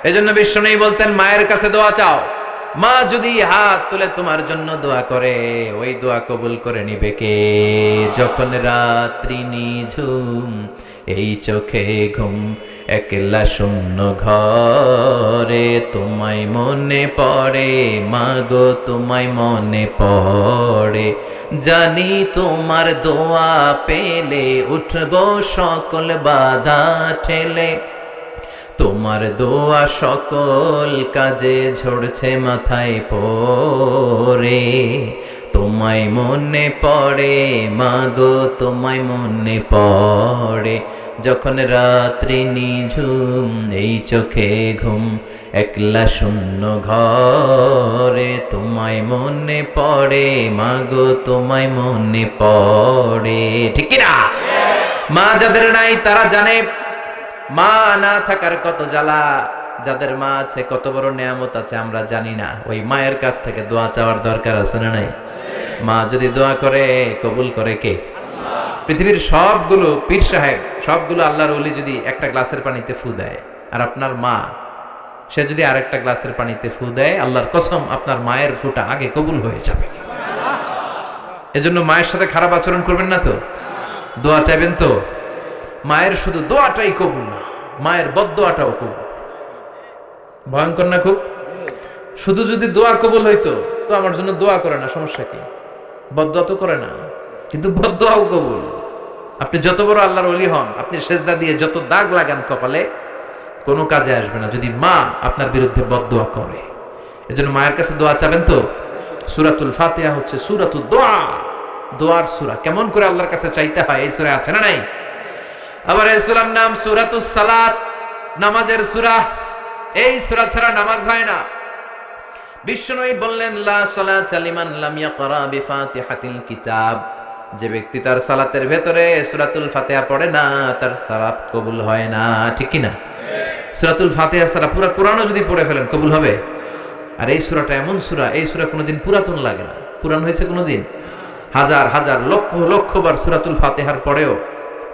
এজন্য বিশ্বনবী বলতেন মায়ের কাছে দোয়া চাও, মা যদি হাত তুলে তোমার জন্য দোয়া করে, ওই দোয়া কবুল করে নিবে কে? যখন রাত্রি নিঝুম, এই চোখে ঘুম, একলা শূন্য ঘরে, তোমায় মনে পড়ে মাগো, তোমায় মনে পড়ে, জানি তোমার দোয়া পেলে উঠবো সকল বাধা ঠেলে, তোমার দোয়া সকল কাজে ঝরছে মাথায় পড়ে, তোমায় মনে পড়ে মাগো, তোমায় মনে পড়ে যখন রাত্রি নিঝুম, এই চোখে ঘুম একলা শূন্য ঘরে, তোমায় মনে পড়ে মাগো, তোমায় মনে পড়ে। ঠিক কি না? মা যাদের নাই তারা জানে মা না থাকার কত জ্বালা, যাদের মা আছে কত বড় নেয়ামত আছে আমরা জানি না। ওই মায়ের কাছ থেকে দোয়া চাওয়ার দরকার আছে না নাই? মা যদি দোয়া করে কবুল করে কে? পৃথিবীর সবগুলো পীর সাহেব, সবগুলো আল্লাহর ওলি যদি একটা গ্লাসের পানিতে ফু দেয়, আর আপনার মা সে যদি আরেকটা গ্লাসের পানিতে ফু দেয়, আল্লাহর কসম আপনার মায়ের ফুটা আগে কবুল হয়ে যাবে। এজন্য মায়ের সাথে খারাপ আচরণ করবেন না তো, দোয়া চাইবেন তো। মায়ের শুধু দোয়াটাই কবুল না, মায়ের বদদোয়াটাও কবুল। ভয়ঙ্কর না খুব? শুধু যদি দোয়া কবুল হইতো তো আমার জন্য দোয়া করে না, সমস্যা কি? বদদোয়া তো করে না, কিন্তু বদদোয়াও কবুল। আপনি যত বড় আল্লাহর ওলি হন, আপনি সেজদা দিয়ে যত দাগ লাগান কপালে, কোনো কাজে আসবে না যদি মা আপনার বিরুদ্ধে বদদোয়া করে। এজন্য মায়ের কাছে দোয়া চাবেন তো। সূরাতুল ফাতিহা হচ্ছে সূরাতুদ দোয়া, দোয়ার সূরা। কেমন করে আল্লাহর কাছে চাইতে হয় এই সূরা আছে না নাই? আবার এই সূরার নাম সূরাতুস সালাত, নামাজের সূরা। এই সূরা ছাড়া নামাজ হয় না। বিশ্বনবী বললেন লা সালাতা লিমান লাম ইয়াকরা বিফাতিহাতিল কিতাব, যে ব্যক্তি তার সালাতের ভেতরে সূরাতুল ফাতিহা পড়ে না তার সালাত কবুল হয় না। ঠিক কি না? সূরাতুল ফাতিহা ছাড়া পুরো কোরআনও যদি পড়ে ফেলেন কবুল হবে? আর এই সূরাটা এমন সূরা, এই সূরা কোনোদিন পুরাতন লাগে না। পুরান হয়েছে কোনোদিন? হাজার হাজার লক্ষ লক্ষ বার সূরাতুল ফাতিহার পড়েও,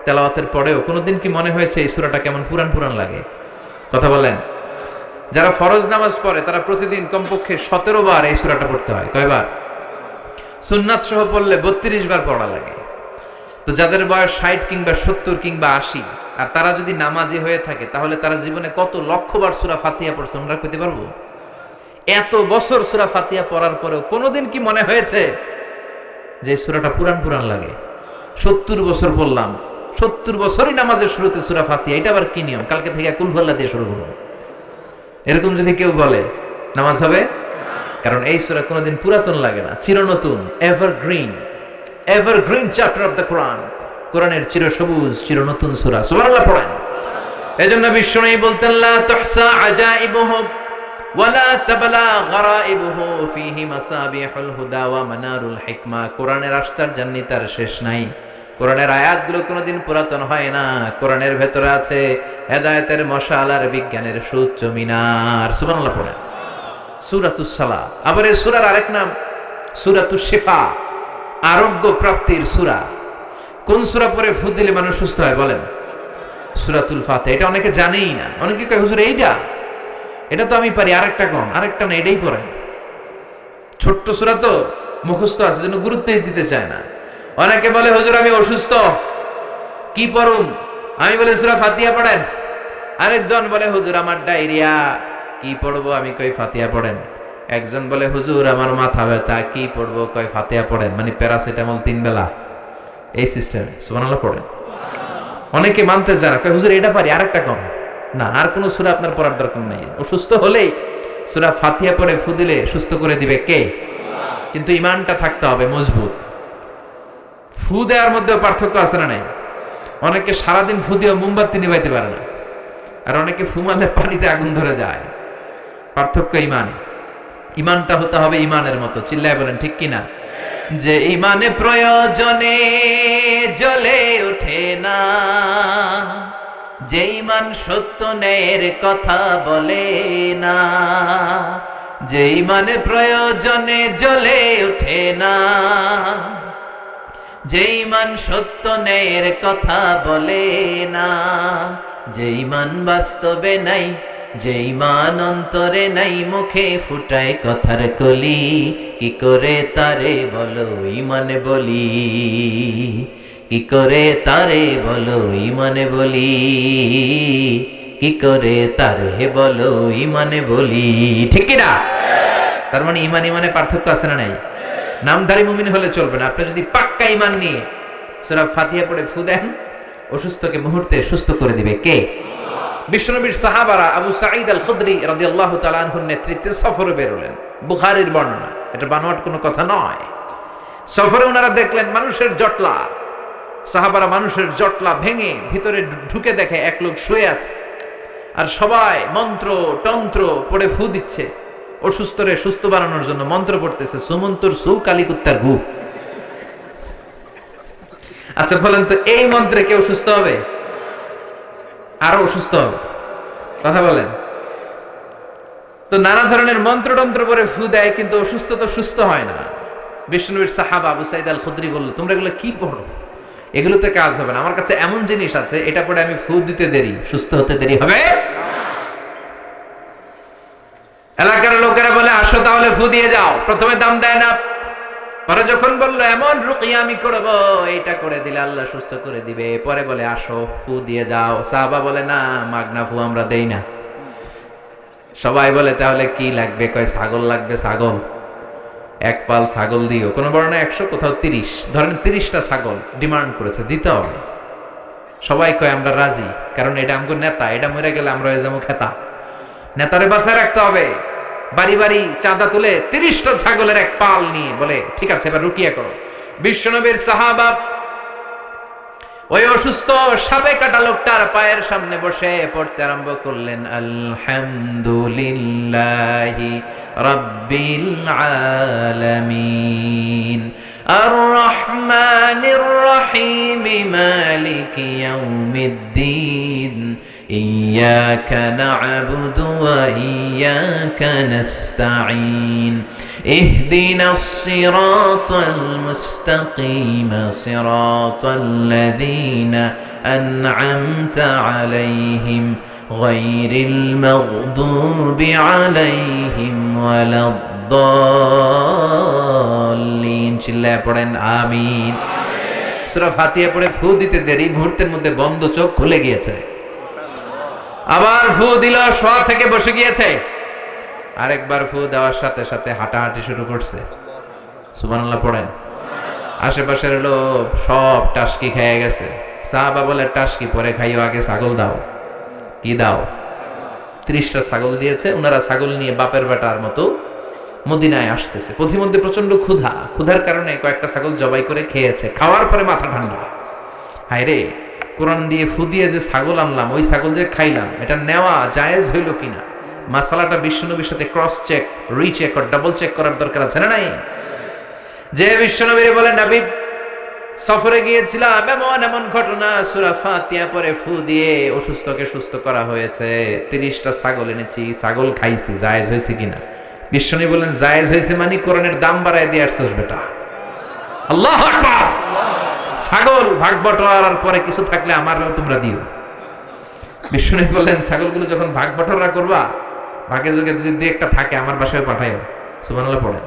তেলাওয়াতের পড়েও কোনোদিন কি মনে হয়েছে এই সূরাটা কেমন পুরান পুরান লাগে? কথা বলেন। যারা ফরজ নামাজ পড়ে তারা প্রতিদিন কমপক্ষে 17 বার এই সূরাটা পড়তে হয়। কয়বার? সুন্নাত সহ পড়লে 32 বার পড়া লাগে। তো যাদের বয়স 60 কিংবা 70 কিংবা 80, আর তারা যদি নামাজি হয়ে থাকে, তাহলে তারা জীবনে কত লক্ষবার সূরা ফাতিহা পড়ছে আমরা কইতে পারবো? এত বছর সূরা ফাতিহা পড়ার পরেও কোনোদিন কি মনে হয়েছে যে সূরাটা পুরান পুরান লাগে? 70 বছর পড়লাম, 70 বছরই নামাজের শুরুতে সূরা ফাতিহা, এটা আবার কি নিয়ম? কালকে থেকে কুল ফাল্লা দিয়ে শুরু করব, এরকম যদি কেউ বলে নামাজ হবে? কারণ এই সূরা কোনোদিন পুরাতন লাগে না, চিরনতুন, evergreen, evergreen chapter of the Quran. কোরআনের চিরসবুজ চিরনতুন সূরা। সুবহানাল্লাহ পড়েন। এজন্য বিশ্বনবী বলতেন লা তুহসা আজাইবুহু ওয়ালা তাবলা গরাইবুহু ফীহি মাসাবিহুল হুদা ওয়া মানারুল হিকমা। কোরআনের আশ্চর্যান্বিত আর শেষ নাই। কোরআনের আয়াতগুলো কোনোদিন পুরাতন হয় না। কোরআনের ভেতরে আছে হেদায়েতের মশাল আর বিজ্ঞানের সুউচ্চ মিনার। সুবহানাল্লাহ পড়েন। সূরাতুস সালাত। আবার এই সূরার আরেক নাম সূরাতুশ শিফা, আরোগ্য প্রাপ্তির সূরা। কোন সূরা পড়ে ফু দিলে মানুষ সুস্থ হয় বলেন? সূরাতুল ফাতিহা। এটা অনেকে জানেই না। অনেকে কয় হুজুর এইটা, এটা তো আমি পারি, আরেকটা কম, আরেকটা না, এটাই পড়ে। ছোট্ট সূরা তো মুখস্থ আছে, জন্য গুরুত্বই দিতে চায় না। অনেকে বলে হুজুর আমি অসুস্থ, কি পড়ুম? আমি বলে সূরা ফাতিহা পড়েন। আরেকজন বলে হুজুর আমার ডায়রিয়া, কি পড়বো? আমি কই ফাতিহা পড়েন। একজন বলে হুজুর আমার মাথা ব্যথা, কি পড়বো? কই ফাতিহা পড়েন। মানে প্যারাসিটামল 3 বেলা, এই সিস্টেম। সুবহানাল্লাহ পড়েন। অনেকে মানতে চায় না, কই হুজুর এটা পারি, আরেকটা কম। না, আর কোন সূরা আপনার পড়ার দরকার নেই। অসুস্থ হলেই সূরা ফাতিহা পড়ে ফু দিলে সুস্থ করে দিবে কে? কিন্তু ঈমানটা থাকতে হবে মজবুত। ফু দেওয়ার মধ্যে পার্থক্য আছে না নাই? অনেকে সারাদিন ফু দিয়ে মোমবাতি নিভাইতে পারে না, আর অনেকে ফুমালে পানিতে আগুন ধরে যায়। পার্থক্য ঈমানে। ঈমানটা হতে হবে ঈমানের মতো। চিল্লায় বলেন ঠিক কিনা? যে ঈমানে প্রয়োজনে জ্বলে ওঠে না, যে ঈমান সত্য ন্যায়ের কথা বলে না, যে ঈমানে প্রয়োজনে জ্বলে ওঠে না, যে ঈমান সত্য ন্যায়ের কথা বলে না, যে ঈমান বাস্তবে নাই, যে ঈমান অন্তরে নাই, মুখে ফুটায় কথার কলি, কি করে তারে বলো ঈমানে বলি, কি করে তারে বলো ঈমানে বলি, কি করে তারে বলো ঈমানে বলি। ঠিক কি না? তার মানে ঈমান ঈমানে পার্থক্য আছে না নাই? নামধারী মুমিন হলে চলবে না। আপনি যদি পাক্কা ঈমান নিয়ে সূরা ফাতিহা পড়ে ফু দেন, অসুস্থকে মুহূর্তে সুস্থ করে দিবে কে? বিশ্বনবীর সাহাবারা আবু সাঈদ আল খুদরি রাদিয়াল্লাহু তাআলা আনহুর নেতৃত্বে সফরে বের হলেন। বুখারীর বর্ণনা, এটা বানোয়াট কোনো কথা নয়। সফরে ওনারা দেখলেন মানুষের জটলা, সাহাবারা মানুষের জটলা ভেঙে ভিতরে ঢুকে দেখে এক লোক শুয়ে আছে, আর সবাই মন্ত্র তন্ত্র পড়ে ফু দিচ্ছে, অসুস্থরে সুস্থ বানানোর জন্য মন্ত্র পড়তেছে, সুমন্তর সু কালিকুত্তার গু। আচ্ছা বলেন তো, এই মন্ত্রে কেউ সুস্থ হবে? আরো অসুস্থ হবে? কথা বলেন তো। নানা ধরনের মন্ত্র তন্ত্র করে ফু দেয়, কিন্তু অসুস্থ তো সুস্থ হয় না। বিষ্ণুবীর সাহাবা আবু সাইদ আল খুদরি বলল, তোমরা এগুলো কি পড়ো? এগুলোতে কাজ হবে না, আমার কাছে এমন জিনিস আছে, এটা পড়ে আমি ফু দিতে দেরি, সুস্থ হতে দেরি হবে। এলাকার লোকেরা বলে, আসো তাহলে ফু দিয়ে যাও। প্রথমে দাম দেয় না, পরে যখন বললো এমন রুকিয়া আমি করবো, এটা করে দিলে আল্লাহ সুস্থ করে দিবে, পরে বলে আসো ফু দিয়ে যাও। সাহাবা বলে, না, মাগনা ফু আমরা দেই না। সবাই বলে, তাহলে কি লাগবে? কয় ছাগল লাগবে, ছাগল। এক পাল ছাগল দিও, কোন বর্ণনা 100, কোথাও 30, ধরেন 30টা ছাগল ডিমান্ড করেছে, দিতে হবে। সবাই কয় আমরা রাজি, কারণ এটা আমগো নেতা, এটা মরে গেলে আমরা হয়ে যাবো খেতা, নেতারে বাসায় রাখতে হবে। বাড়ি বাড়ি চাঁদা তুলে 30টা ছাগলের এক পাল নিয়ে বলে, ঠিক আছে এবার রুকিয়া করো। বিশ্বনবীর সাহাবা ওই অসুস্থ সাপে কাটা লোকটার পায়ের সামনে বসে পড়তে আরম্ভ করলেন, আলহামদুলিল্লাহি রাব্বিল আলামিন আর রহমানির রহিম মালিকি ইয়াউমিদ্দিন ইয়্যাকা না'বুদু ওয়া ইয়্যাকা নাস্তাঈন ইহদিনাস সিরাতাল মুস্তাকিম সিরাতাল লাযীনা আন'আমতা আলাইহিম গায়রিল মাগদুবি আলাইহিম ওয়ালাদ-দাল্লিন। চিল্লায়ে পড়েন আমিন। সূরা ফাতিহা পড়ে ফু দিতে দেরি, মুহূর্তের মধ্যে বন্ধ চোখ খুলে গিয়েছে। আবার ফু দিল, শোয়া থেকে বসে গিয়েছে। আরেকবার ফু দেওয়ার সাথে সাথে হাঁটাহাঁটি শুরু করছে। সুবহানাল্লাহ পড়েন। আশেপাশের লোক সব টাসকি খেয়ে গেছে। সাহাবা বলে, টাসকি পরে খাইও, আগে ছাগল দাও। কি দাও? 30টা ছাগল দিয়েছে। ওনারা ছাগল নিয়ে বাপের বেটার মতো মদিনায় আসতেছে। পথিমধ্যে প্রচন্ড ক্ষুধা, ক্ষুধার কারণে কয়েকটা ছাগল জবাই করে খেয়েছে। খাওয়ার পরে মাথা ঠান্ডা, হায় রে, কোরআন দিয়ে ফু দিয়ে যে ছাগল আনলাম, ওই ছাগল যে খাইলাম, এটা নেওয়া জায়েজ হইল কিনা, মাসালাটা বিশ্বনবীর সাথে ক্রস চেক, রিচেক আর ডাবল চেক করার দরকার আছে না নাই? যে বিশ্বনবীরে বলে, নবী সফরে গিয়েছিলাম, এমন এমন ঘটনা, সূরা ফাতিহা পরে ফু দিয়ে অসুস্থকে সুস্থ করা হয়েছে, 30টা ছাগল এনেছি, ছাগল খাইছি, জায়েজ হয়েছে কিনা? বিশ্বনবী বলেন, জায়েজ হয়েছে মানে কোরআনের দাম বাড়ায় দিয়ে আসছস বেটা। আল্লাহু আকবার। ছাগল ভাগ বটোয়ারার পরে কিছু থাকলে আমারও তোমরা দিও। বিশ্বনবী বললেন, ছাগলগুলো যখন ভাগ বটোয়ারা করবা, ভাগে যোগে যদি একটা থাকে আমার বাসায় পাঠাইও। সুবহানাল্লাহ পড়েন।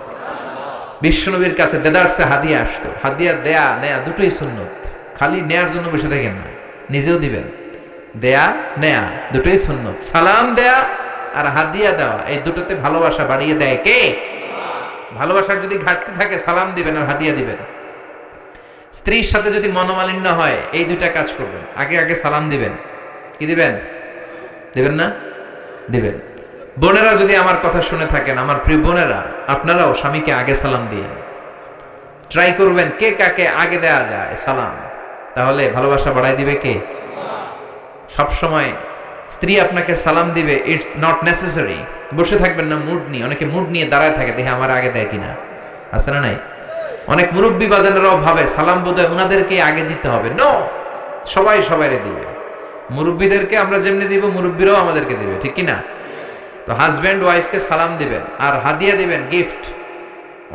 বিশ্বনবীর কাছে দেদারসে হাদিয়া আসতো। হাদিয়া দেয়া নেয়া দুটোই সুন্নত, খালি নেয়ার জন্য বসে থাকেন না, নিজেও দিবেন। দেয়া নেয়া দুটোই সুন্নত। সালাম দেয়া আর হাদিয়া দেওয়া, এই দুটোতে ভালোবাসা বাড়িয়ে দেয় কে? ভালোবাসার যদি ঘাটতি থাকে, সালাম দিবেন আর হাদিয়া দিবেন। স্ত্রীর সাথে যদি মনোমালিন্য হয়, এই দুইটা কাজ করবেন। আগে আগে সালাম দিবেন। কি দিবেন? দিবেন না? দিবেন। বোনেরা যদি আমার কথা শুনে থাকেন, আমার প্রিয় বোনেরা, আপনারাও স্বামীকে আগে সালাম দিয়ে ট্রাই করবেন কে কাকে আগে দেয়া যায় সালাম, তাহলে ভালোবাসা বাড়াই দিবে কে? সব সময় স্ত্রী আপনাকে সালাম দিবে, ইটস নট নেসেসারি। বসে থাকবেন না মুড নিয়ে। অনেকে মুড নিয়ে দাঁড়ায় থাকে, দেখে আমার আগে দেয় কিনা, আছে না নাই? অনেক মুরব্বী বাজানেরাও ভাবে সালাম বোধহয় ওনাদেরকে আগে দিতে হবে। নো, সবাই সবাইরে দিবে। মুরব্বীদেরকে আমরা যেমনি দিব, মুরব্বীরাও আমাদেরকে দিবে, ঠিক কিনা? তো হাজব্যান্ড ওয়াইফকে সালাম দিবেন আর হাদিয়া দিবেন, গিফট।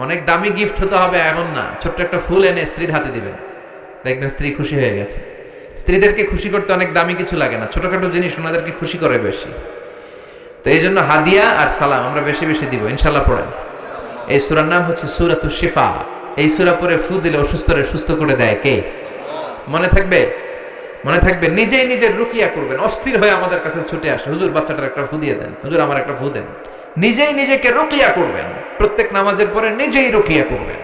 অনেক দামি গিফট হতে হবে এমন না, ছোট্ট একটা ফুল এনে স্ত্রীর হাতে দিবেন, দেখবেন স্ত্রী খুশি হয়ে গেছে। স্ত্রীদেরকে খুশি করতে অনেক দামি কিছু লাগে না, ছোটখাটো জিনিস ওনাদেরকে খুশি করে বেশি। তো এই জন্য হাদিয়া আর সালাম আমরা বেশি বেশি দিব, ইনশাল্লাহ পড়েন। এই সূরার নাম হচ্ছে সূরাতুশ শিফা। এই সূরা পড়ে ফু দিলে অসুস্থরে সুস্থ করে দেয় কে? মনে থাকবে? মনে থাকবে। নিজেই নিজের রুকিয়া করবেন। অস্থির হয়ে আমাদের কাছে ছুটে আসে, হুজুর বাচ্চাটার একটা ফু দিয়ে দেন, হুজুর আমার একটা ফু দেন। নিজেই নিজেকে রুকিয়া করবেন। প্রত্যেক নামাজের পরে নিজেই রুকিয়া করবেন।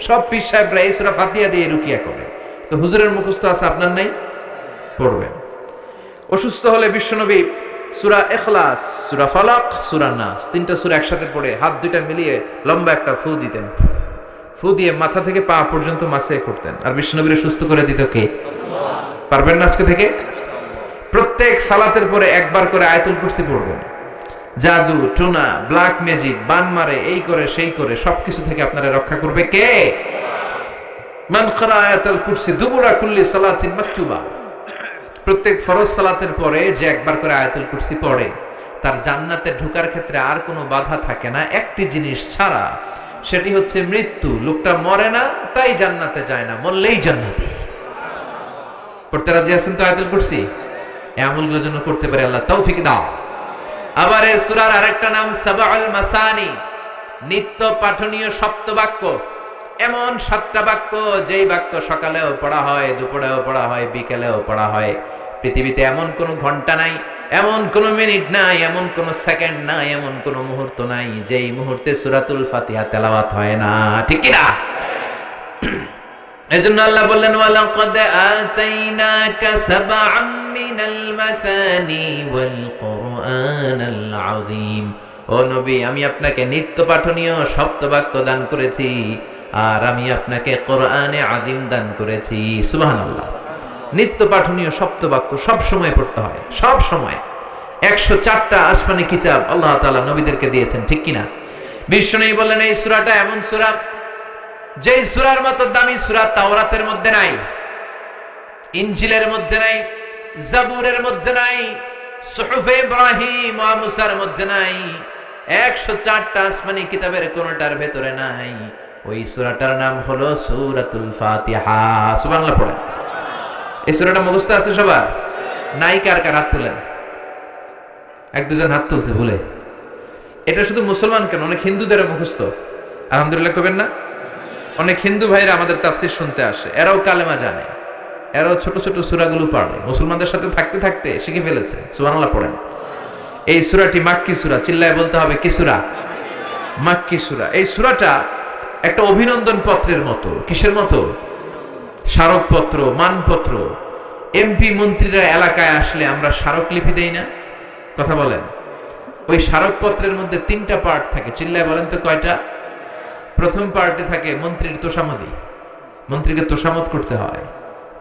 সব পীর সাহেবরা এই সূরা ফাতিহা দিয়ে রুকিয়া করে। তো হুজুরের মুখস্থ আছে, আপনার নাই? পড়বেন। অসুস্থ হলে বিশ্বনবী সূরা ইখলাস, সূরা ফালাক, সূরা নাস, তিনটা সূরা একসাথে পড়ে হাত দুইটা মিলিয়ে লম্বা একটা ফু দিতেন। ফু দিয়ে মাথা থেকে পা পর্যন্ত মাসে করতেন, আর বিশ্বনবীরে সুস্থ করে দিত কে? পারবেন না আজকে থেকে? প্রত্যেক সালাতের পরে একবার করে আয়াতুল কুরসি পড়বেন। জাদু টোনা ব্ল্যাক ম্যাজিক বান মারে এই করে সেই করে সবকিছু থেকে আপনারা রক্ষা করবে কে? মান ক্বারা আয়াতুল কুরসি দুবুরা কুল্লি সালাতিন মাকতুবা, প্রত্যেক ফরজ সালাতের পরে যে একবার করে আয়াতুল কুরসি পড়ে তার জান্নাতে ঢোকার ক্ষেত্রে আর কোনো বাধা থাকে না, একটি জিনিস ছাড়া, সেটি হচ্ছে মৃত্যু। লোকটা মরে না তাই জান্নাতে যায় না, মরলেই জান্নাতি। পড়তে রাজি আছেন তো আয়াতুল কুরসি? এই আমলগুলো যেন করতে পারে আল্লাহ তৌফিক দাও। আবার এই সূরার আরেকটা নাম সাবাউল মাসানি, নিত্য পাঠনীয় সপ্তবাক্য। এমন 7টা বাক্য যেই বাক্য সকালেও পড়া হয়, দুপুরেও পড়া হয়, বিকেলেও পড়া হয়। পৃথিবীতে এমন কোনো ঘন্টা নাই, এমন কোনো মিনিট নাই, এমন কোনো সেকেন্ড নাই, এমন কোনো মুহূর্ত নাই যেই মুহূর্তে সূরাতুল ফাতিহা তেলাওয়াত হয় না, ঠিক কি না? এজন্য আল্লাহ বললেন ওয়ালাকাদ আতাইনাকা সাবআম মিনাল মাসানি ওয়াল কুরআনাল আযীম। ও নবী, আমি আপনাকে নিত্য পাঠনীয় সপ্তবাক্য দান করেছি, আর আমি আপনাকে কোরআনে আযীম দান করেছি। সুবহানাল্লাহ। নিত্য পাঠনীয় সপ্তবাক্য সব সময় পড়তে হয়, সব সময়। 104টা আসমানি কিতাব আল্লাহ তাআলা নবীদেরকে দিয়েছেন, ঠিক কি না? বিশ্বনবী বললেন এই সূরাটা এমন সূরা যেই সূরার মতো দামি সূরা তাওরাতের মধ্যে নাই, ইনজিলের মধ্যে নাই, জাবুরের মধ্যে নাই, সুহুফে ইব্রাহিম ওয়া মুসার মধ্যে নাই, 104টা আসমানি কিতাবের কোনটার ভেতরে নাই। ওই সূরাটার নাম হলো সূরাতুল ফাতিহা। সুবহানাল্লাহ পড়েন। এই সূরাটা মুখস্থ আছে সবার? নাই কার কার হাত তোলেন? এক দুজন হাত তুলছে ভুলে। এটা শুধু মুসলমান কেন, অনেক হিন্দুদেরও মুখস্থ। আলহামদুলিল্লাহ কবেন না? অনেক হিন্দু ভাইরা আমাদের তাফসীর শুনতে আসে, এরাও কালেমা জানে, এরাও ছোট ছোট সূরাগুলো পড়ে, মুসলমানদের সাথে থাকতে থাকতে শিখে ফেলেছে। সুবহানাল্লাহ পড়েন। এই সূরাটি মাক্কি সূরা, চিল্লায় বলতে হবে কি সূরা? মাক্কি সূরা। এই সূরাটা একটা অভিনন্দন পত্রের মতো। কিসের মতো? স্মারকপত্র, মানপত্র। এমপি মন্ত্রীরা এলাকায় আসলে আমরা স্মারকলিপি দেই না? কথা বলেন। ওই স্মারকপত্রের মধ্যে 3টা পার্ট থাকে, চিল্লায় বলেন তো কয়টা? প্রথম পার্টে থাকে মন্ত্রীর তোষামদি, মন্ত্রীকে তোষামত করতে হয়,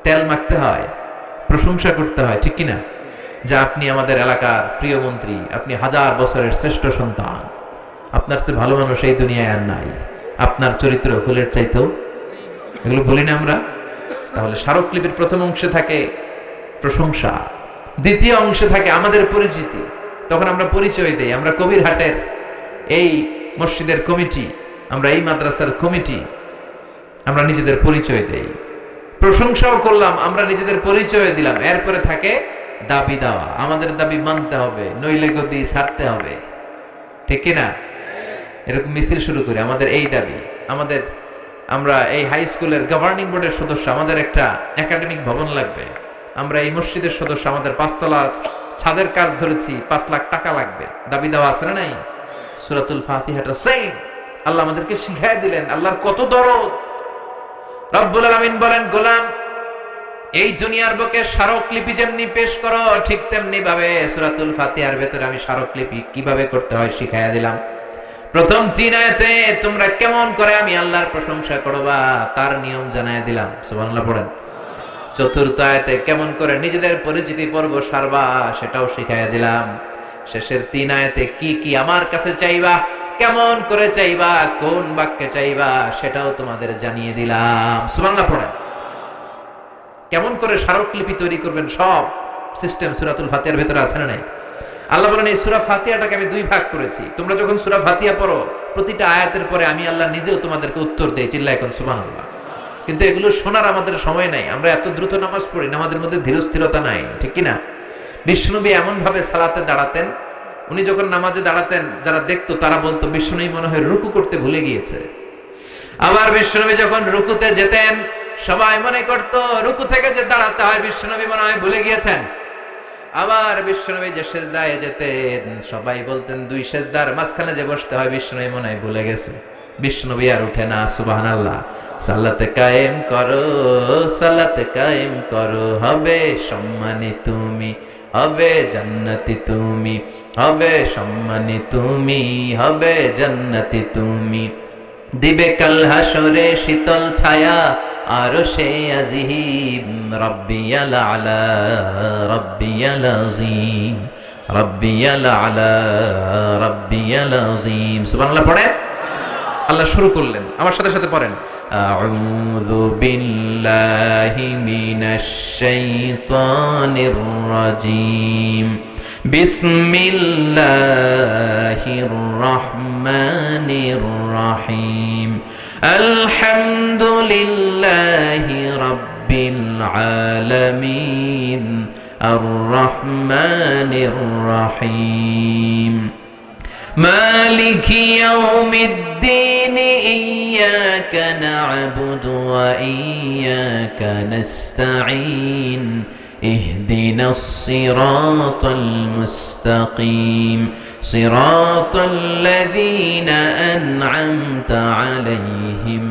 তেল মাখতে হয়, প্রশংসা করতে হয়, ঠিক কিনা? যে আপনি আমাদের এলাকার প্রিয় মন্ত্রী, আপনি 1000 বছরের শ্রেষ্ঠ সন্তান, আপনার চেয়ে ভালো মানুষ এই দুনিয়ায় আর নাই, আপনার চরিত্র ফুলের চাইতেও। এগুলো বলি না আমরা? তাহলে স্মারকলিপির প্রথম অংশে থাকে প্রশংসা, দ্বিতীয় অংশে থাকে আমাদের পরিচিতি। তখন আমরা পরিচয় দেই, আমরা কবিরহাটের এই মসজিদের কমিটি, আমরা এই মাদ্রাসার কমিটি, আমরা নিজেদের পরিচয় দেই। প্রশংসাও করলাম, আমরা নিজেদের পরিচয় দিলাম। এরপরে থাকে দাবি দেওয়া, আমাদের দাবি মানতে হবে, নইলে গদি ছাড়তে হবে, ঠিক কিনা? এরকম মিছিল শুরু করি, আমাদের এই দাবি, আমাদের, আমরা এই হাই স্কুলের গভর্নিং বোর্ডের সদস্য, আমাদের একটা একাডেমিক ভবন লাগবে, আমরা এই মসজিদের সদস্য, আমাদের 5 তলার ছাদের কাজ ধরেছি, 5 লাখ টাকা লাগবে। দাবি দেওয়া আছে না নাই? সূরাতুল ফাতিহাটা সেম আল্লাহ আমাদেরকে শিখায় দিলেন। আল্লাহর কত দরদ। রব্বুল আলামিন বলেন, গোলাম, এই দুনিয়ার বুকে স্মারকলিপি যেমনি পেশ করো, ঠিক তেমনি ভাবে সূরাতুল ফাতিহার ভেতরে আমি স্মারকলিপি কিভাবে করতে হয় শিখাইয়া দিলাম। প্রথম 3 আয়াতে তোমরা কেমন করে আমি আল্লাহর প্রশংসা করবা তার নিয়ম জানায় দিলাম। সুবহানাল্লাহ পড়েন। চতুর্থ আয়াতে কেমন করে নিজেদের পরিচিতি পর্ব সারবা সেটাও শিখাইয়া দিলাম। শেষের 3 আয়াতে কি কি আমার কাছে চাইবা, কেমন করে চাইবা, কোন বাক্যে চাইবা সেটাও তোমাদের জানিয়ে দিলাম। সুবহানাল্লাহ পড়েন। কেমন করে স্মারকলিপি তৈরি করবেন সব সিস্টেম সূরাতুল ফাতিহার ভেতরে আছে না নাই? আল্লাহ বলেন এই সূরা ফাতিহাটাকে আমি 2 ভাগ করেছি। তোমরা যখন সূরা ফাতিহা পড়ো, প্রতিটা আয়াতের পরে আমি আল্লাহ নিজেও তোমাদেরকে উত্তর দেই। চিল্লায় এখন সুবহানাল্লাহ। কিন্তু এগুলো শোনার আমাদের সময় নাই, আমরা এত দ্রুত নামাজ পড়ি, নামাজের মধ্যে ধীরস্থিরতা নাই, ঠিক কি না? বিশ্বনবী এমন ভাবে সালাতে দাঁড়াতেন, উনি যখন নামাজে দাঁড়াতেন যারা দেখতো তারা বলতো বিশ্বনবী মনে হয় রুকু করতে ভুলে গিয়েছে। আবার বিশ্বনবী যখন রুকুতে যেতেন সবাই মনে করত রুকু থেকে যে দাঁড়াতে হয় বিশ্বনবী মনে হয় ভুলে গিয়েছেন। আবার বিশ্বনবী যে সেজদায় যেতেন সবাই বলতেন 2 সেজদার মাঝখানে যে বসতে হয় বিশ্বনবী মনে হয় ভুলে গেছে। বিশ্বনবী আর উঠে না। সুবহানাল্লাহ। সালাতে কায়েম করো, সালাতে কায়েম করো, হবে সম্মানী তুমি, হবে জান্নাতি তুমি, হবে সম্মানী তুমি, হবে জান্নাতি তুমি। দিবে কাল হাসরে শীতল ছায়া আরশে আজিম। রব্বিয়াল আলা রব্বিয়াল আযীম রব্বিয়াল আলা রব্বিয়াল আযীম। সুবহানাল্লাহ পড়ে আল্লাহ শুরু করলেন, আমার সাথে সাথে পড়েন। আউযু বিল্লাহি মিনাশ শাইতানির রাজীম। বিসমিল্লাহির রহমানির রহিম। আলহামদুলিল্লাহি রাব্বিল আলামিন আর রহমানির রহিম। মালিকি ইয়াউমিদ্দিন। ইয়্যাকা না'বুদু ওয়া ইয়্যাকা নাস্তাঈন। ইহদিনাস সিরাতাল মুস্তাকিম। সিরাতাল লাযীনা আন'আমতা আলাইহিম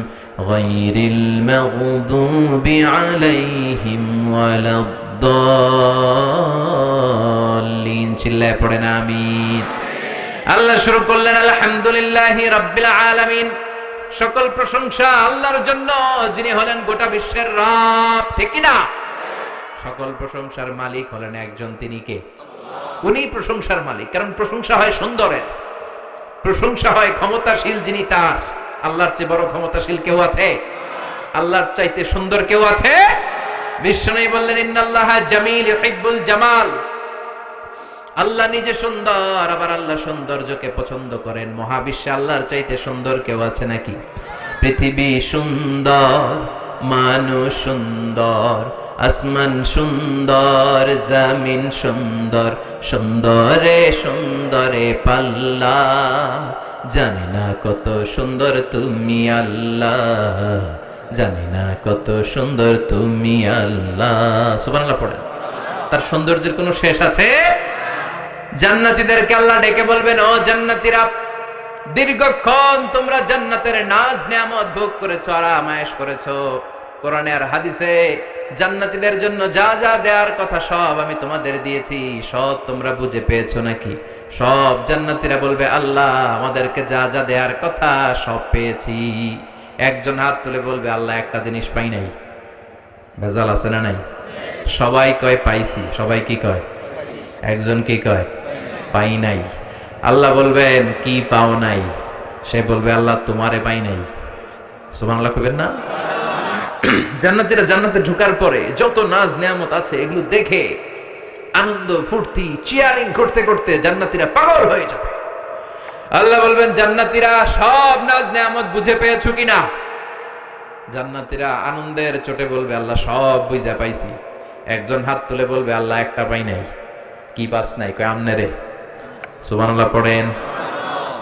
গায়রিল মাগদুবি আলাইহিম ওয়ালাদ-দাল্লিন। চিল্লায়ে পড়েন আমিন। আল্লাহ শুরু করলেন আলহামদুলিল্লাহি রাব্বিল আলামিন। সকল প্রশংসা আল্লাহর জন্য, যিনি হলেন গোটা বিশ্বের রব। ঠিক কি না? সকল প্রশংসার মালিক হলেন একজন, তিনি কে? উনি প্রশংসার মালিক। কারণ প্রশংসা হয় সুন্দরের, প্রশংসা হয় ক্ষমতাশীল যিনি তার। আল্লাহর চেয়ে বড় ক্ষমতাশীল কেউ আছে? আল্লাহর চাইতে সুন্দর কেউ আছে? বিশ্বনবী বললেন ইন্নাল্লাহা জামিল ইউহিব্বুল জামাল। আল্লাহ নিজে সুন্দর, আবার আল্লাহ সৌন্দর্যকে পছন্দ করেন। মহাবিশ্বে আল্লাহর চাইতে সুন্দর কেউ আছে নাকি? পৃথিবী সুন্দর, মানুষ সুন্দর, আসমান সুন্দর, জমিন সুন্দর, সুন্দরে সুন্দরে পাল্লা। জানি না কত সুন্দর তুমি আল্লাহ, জানি না কত সুন্দর তুমি আল্লাহ। সুবহানাল্লাহ পড়েন। তার সৌন্দর্যের কোনো শেষ আছে? জান্নাতীদেরকে আল্লাহ ডেকে বলবেন, ও জান্নাতীরা, দীর্ঘক্ষণ তোমরা জান্নাতের নাজ নেয়ামত ভোগ করেছো, আরাম আয়েশ করেছো। কোরআনে আর হাদিসে জান্নাতীদের জন্য যা যা দেওয়ার কথা সব আমি তোমাদের দিয়েছি। সব তোমরা বুঝে পেয়েছো নাকি? সব জান্নাতীরা বলবে, আল্লাহ আমাদেরকে যা যা দেওয়ার কথা সব পেয়েছি। একজন হাত তুলে বলবে, আল্লাহ একটা জিনিস পাই নাই। ভেজাল আছে না নাই? সবাই কয় পাইছি। সবাই কি কয়? একজন কি কয়? পাই নাই। আল্লাহ বলবেন, কি পাও নাই? সে বলবে, আল্লাহ তোমারে পাই নাই। সুবহানাল্লাহ কইবেন না? জান্নাতীরা জান্নাতে ঢোকার পরে যত নাজ নেয়ামত আছে এগুলো দেখে আনন্দ ফুর্তি চিয়ারিং করতে করতে জান্নাতীরা পাগল হয়ে যাবে। আল্লাহ বলবেন, জান্নাতীরা সব নাজ নেয়ামত বুঝে পেয়েছো কিনা? জান্নাতীরা আনন্দের চোটে বলবে, আল্লাহ সব বুঝা পাইছি। একজন হাত তুলে বলবে, আল্লাহ একটা পাই নাই। কি পাস নাই? কয় আমনে রে। সুবহানাল্লাহ পড়েন।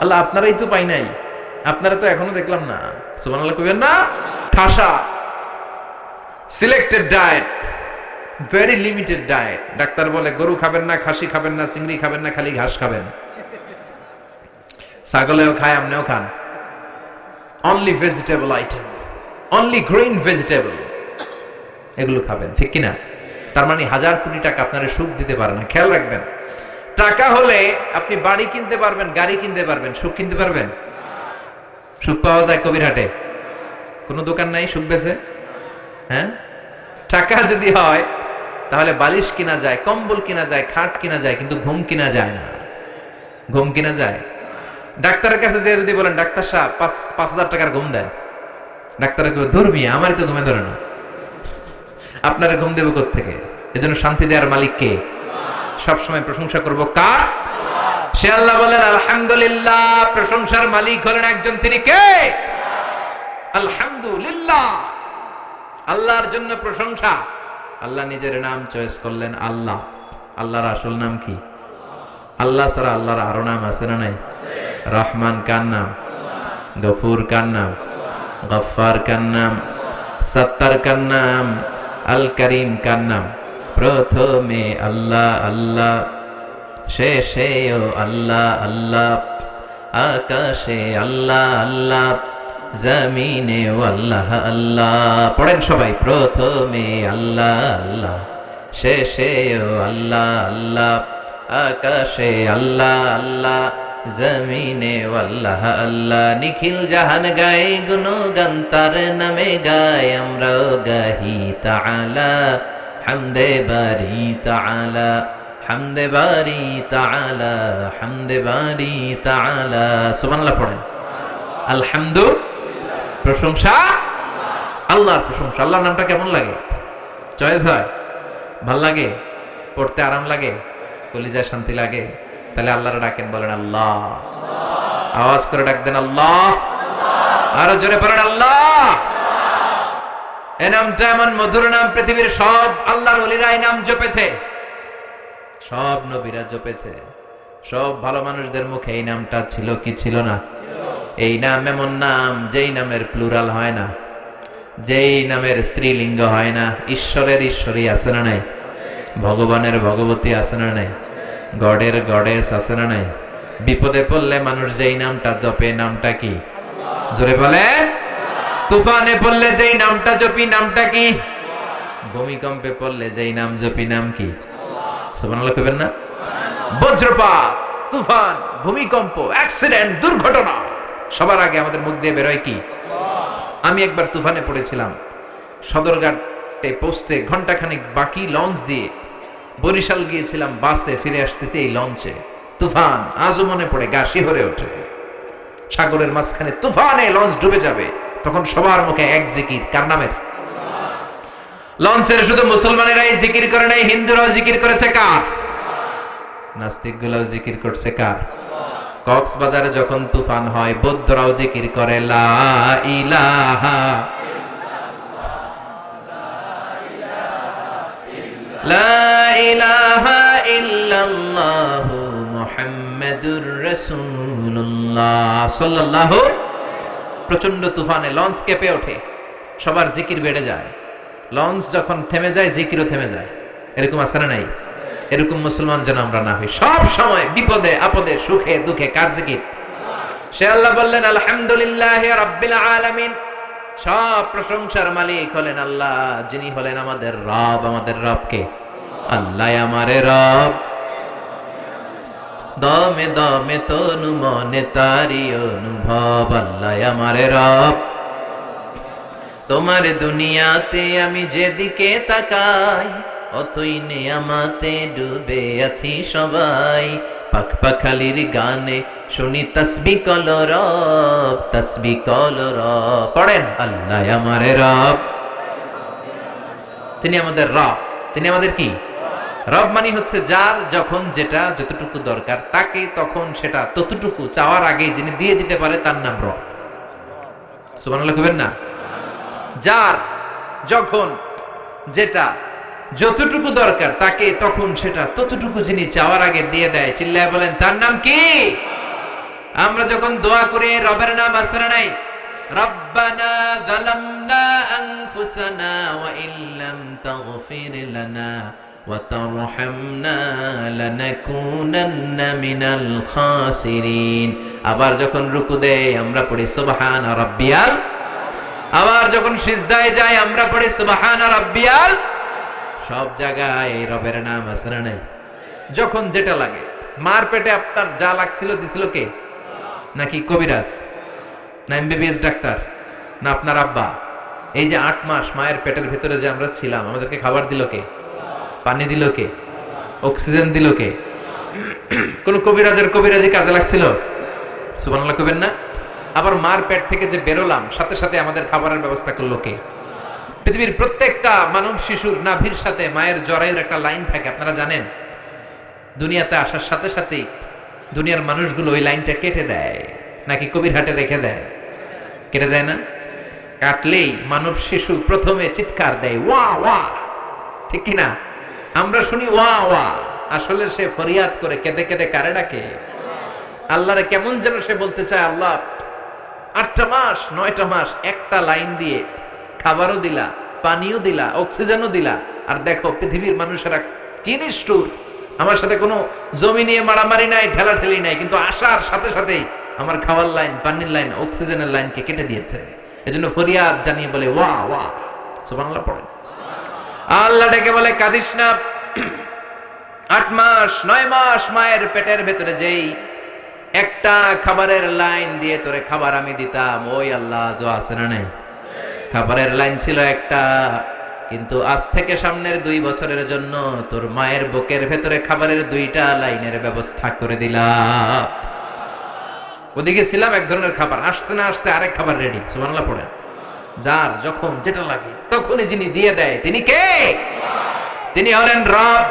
আল্লাহ আপনারাই তো পাই নাই, আপনারা তো এখনো দেখলাম না। সুবহানাল্লাহ কইবেন না? ঠাসা selected diet, very limited diet. Doctor বলে গরু খাবেন না, খাসি খাবেন না, চিংড়ি খাবেন না, খালি ঘাস খাবেন। ছাগলেও খায়, আপনিও খান। Only vegetable item, only green vegetable, এগুলো খাবেন। ঠিক কিনা? তার মানে 1000 কোটি টাকা আপনারা সুখ দিতে পারে না। খেয়াল রাখবেন, টাকা হলে আপনি বাড়ি কিনতে পারবেন, গাড়ি কিনতে পারবেন, সুখ কিনতে পারবেন? সুখ পাওয়া যায় কবিরহাটে? কোনো দোকান নাই সুখ বেচে? হ্যাঁ, টাকা যদি হয় তাহলে বালিশ কিনা যায়, কম্বল কিনা যায়, খাট কিনা যায়, কিন্তু ঘুম কিনা যায় না। ঘুম কিনা যায়? ডাক্তারের কাছে যে যদি বলেন, ডাক্তার সাহেব 5,000 টাকার ঘুম দেন, ডাক্তার ধরবি, আমারই তো ঘুমে ধরে না। আপনারা ঘুম দেব কোত্থেকে? এজন্য শান্তি দেওয়ার মালিক কে? সবসময় প্রশংসা করব কার? সে আল্লাহ বলেন আলহামদুলিল্লাহ। প্রশংসার মালিক হলেন একজন, তিনি কে? আলহামদুলিল্লাহ। আল্লাহর জন্য প্রশংসা। আল্লাহ নিজের নাম চয়েস করলেন আল্লাহ। আল্লাহর আসল নাম কি? আল্লাহ ছাড়া আল্লাহর আরো নাম আছে না নাই? রহমান কার নাম? গফুর কার নাম? গফফার কার নাম? সত্তার কার নাম? আল করিম কার নাম? প্রথমে আল্লাহ আল্লাহ, শেষেও আল্লাহ আল্লাহ, আকাশে আল্লাহ আল্লাহ, জমিনেও আল্লাহ আল্লাহ। পড়েন সবাই, প্রথমে আল্লাহ আল্লাহ, শেষেও আল্লাহ আল্লাহ, আকাশে আল্লাহ আল্লাহ, জমিনে আল্লাহ আল্লাহ, নিখিল জাহান গায়ে গুণগান তার নামে গায় আমরাও গাহি তাআলা, হামদে বারি তাআলা, হামদে বারি তাআলা, হামদে বারি তাআলা। সুবহানাল্লাহ পড়েন। আলহামদু, প্রশংসা আল্লাহর, প্রশংসা। আল্লাহর নামটা কেমন লাগে? চয়েস হয়? ভাল লাগে? পড়তে আরাম লাগে? কলিজায় শান্তি লাগে? তাহলে আল্লাহর ডাকেন, বলেন আল্লাহ। আওয়াজ করে ডাক দেন আল্লাহ। আরো জোরে পড়েন আল্লাহ। এই নামটা এমন মধুর নাম, পৃথিবীর সব আল্লাহর ওলিরা এই নাম জপেছে, সব নবীরা জপেছে, সব ভালো মানুষদের মুখে এই নামটা ছিল কি ছিল না? এই নাম এমন নাম যেই নামের প্লুরাল হয় না, যেই নামের স্ত্রীলিঙ্গ হয় না। ঈশ্বরের ঈশ্বরী আছে না নাই? ভগবানের ভগবতী আছে না নাই? গডের গডেস আছে না নাই? বিপদে পড়লে মানুষ যেই নামটা জপে, নামটা কি? জোরে বলে। তুফানে পড়লে যেই নামটা জপি, নামটা কি? ভূমিকম্পে পড়লে যেই নাম জপি, নাম কি? সুবহানাল্লাহ কইবেন না? বজ্রপাত, তুফান, ভূমিকম্প, অ্যাক্সিডেন্ট, দুর্ঘটনা, সবার আগে আমাদের মুখ দিয়ে বেরোয় কি? আমি একবার তুফানে পড়েছিলাম, সদরঘাটে পৌঁছতে ঘন্টাখানেক বাকি লঞ্চ দিয়ে বরিশাল গিয়েছিলাম, বাসে ফিরে আসতেছি এই লঞ্চে তুফান। আজও মনে পড়ে, গা শিহরে ওঠে। সাগরের মাঝখানে তুফানে লঞ্চ ডুবে যাবে, তখন সবার মুখে এক জিকির, কার নামের? লঞ্চের শুধু মুসলমানেরাই জিকির করে নাই, হিন্দুরাও জিকির করেছে কার? নাস্তিক গুলাও জিকির করছে কার? কক্সবাজারে যখন তুফান হয়, বৌদ্ধরাও জিকির করে লা ইলাহা, লা ইলাহা ইল্লাল্লাহু মুহাম্মাদুর রাসূলুল্লাহ সাল্লাল্লাহু। প্রচন্ড তুফানে লঞ্চ কেঁপে ওঠে, সবার জিকির বেড়ে যায়। লঞ্চ যখন থেমে যায়, জিকিরও থেমে যায়। এরকম আছে না নাই? এরকম মুসলমান যেন আমরা না হই। সব সময় বিপদে আপদে, সুখে দুঃখে কার জিকির? সে আল্লাহ বললেন আলহামদুলিল্লাহি রাব্বিল আলামিন। সব প্রশংসার মালিক হলেন আল্লাহ, যিনি হলেন আমাদের রব। আমাদের রব কে? আল্লাহ আমারে রব, দমে দমে তনু মনে তারি অনুভব। আল্লাহ আমারে রব, তোমার দুনিয়াতে আমি যেদিকে তাকাই, অথই নেয়ামাতে ডুবে আছি সবাই। পাখ পাখালির গানে শুনি তাসবিহ কল রব, তাসবিহ কল রব। পড়েন, আল্লাহ আমারে রব, তিনি আমাদের রব। তিনি আমাদের কি? রব মানে হচ্ছে যার যখন যেটা যতটুকু দরকার, তাকে তখন সেটা ততটুকু চাওয়ার আগে যিনি দিয়ে দিতে পারে, তার নাম রব। সুবহানাল্লাহ কইবেন না? যার যখন যেটা যতটুকু দরকার, তাকে তখন সেটা ততটুকু যিনি চাওয়ার আগে দিয়ে দেয়, চিল্লায় বলেন তার নাম কি? আমরা যখন দোয়া করি, রবের নাম আছে না নাই? রব্বানা যালামনা আনফুসানা ওয়া ইল্লাম তাগফির লানা ওয়া তারহামনা লানাকুনান্না মিনাল খাসিরিন। আবার যখন রুকু দেই, আমরা পড়ি সুবহানা রাব্বিয়াল। আবার যখন সিজদায় যাই, আমরা পড়ি সুবহানা রাব্বিয়াল। সব জায়গায় রবের নাম আছে না নাই? যখন যেটা লাগে। মার পেটে আপনার যা লাগছিল দিছিল কে? নাকি কবিরাজ? না এমবিবিএস ডাক্তার? না আপনার আব্বা? এই যে 8 মাস মায়ের পেটের ভিতরে যে আমরা ছিলাম, আমাদেরকে খাবার দিল কে? পানি দিল কে? অক্সিজেন দিল কে? কোন কবিরাজের কবিরাজি কাজে লাগছিল? সুবহানাল্লাহ কইবেন না? আবার মার পেট থেকে যে বেরোলাম, সাথে সাথে আমাদের খাবারের ব্যবস্থা করলো কে? পৃথিবীর প্রত্যেকটা মানব শিশুর নাভির সাথে মায়ের জরায়ুর একটা লাইন থাকে, আপনারা জানেন? দুনিয়াতে আসার সাথে সাথেই দুনিয়ার মানুষগুলো ওই লাইনটা কেটে দেয়, নাকি কবির হাটে রেখে দেয়? কেটে দেয় না? কাটলেই মানব শিশু প্রথমে চিৎকার দেয়, ওয়া ওয়া, ঠিক কিনা? আমরা শুনি ওয়া ওয়া, আসলে সে ফরিয়াদ করে কেঁদে কেঁদে কারে ডাকে? আল্লাহরে কেমন যেন সে বলতে চায়, আল্লাহ 8টা মাস 9টা মাস একটা লাইন দিয়ে খাবারও দিলা, পানিও দিলা, অক্সিজেনও দিলা, আর দেখো পৃথিবীর মানুষেরা কি নিষ্ঠুর। আমার সাথে কোনো জমি নিয়ে মারামারি নাই, ঠেলাঠেলি নাই, কিন্তু আসার সাথে সাথেই আমার খাওয়ার লাইন, পানির লাইন, অক্সিজেনের লাইনকে কেটে দিয়েছে। এজন্য ফরিয়াদ জানিয়ে বলে ওয়া ওয়া। সুবহানাল্লাহ পড়েন। আল্লাহ ডেকে বলে কাঁদিস না। 8 মাস 9 মাস মায়ের পেটের ভেতরে যেই একটা খাবারের লাইন দিয়ে তোরে খাবার আমি দিতাম, ওই আল্লাহ আজও আছে না নাই? খাবারের লাইন ছিল একটা, কিন্তু আজ থেকে সামনের 2 বছরের জন্য তোর মায়ের বুকের ভেতরে খাবারের 2টা লাইনের ব্যবস্থা করে দিলাম। ওদিকে ছিলাম এক ধরনের খাবার, আসতে না আসতে আরেক খাবার রেডি। সুবহানাল্লাহ পড়েন। যার যখন যেটা লাগে তখনই যিনি দিয়ে দেয় তিনি কে? তিনি হলেন রব।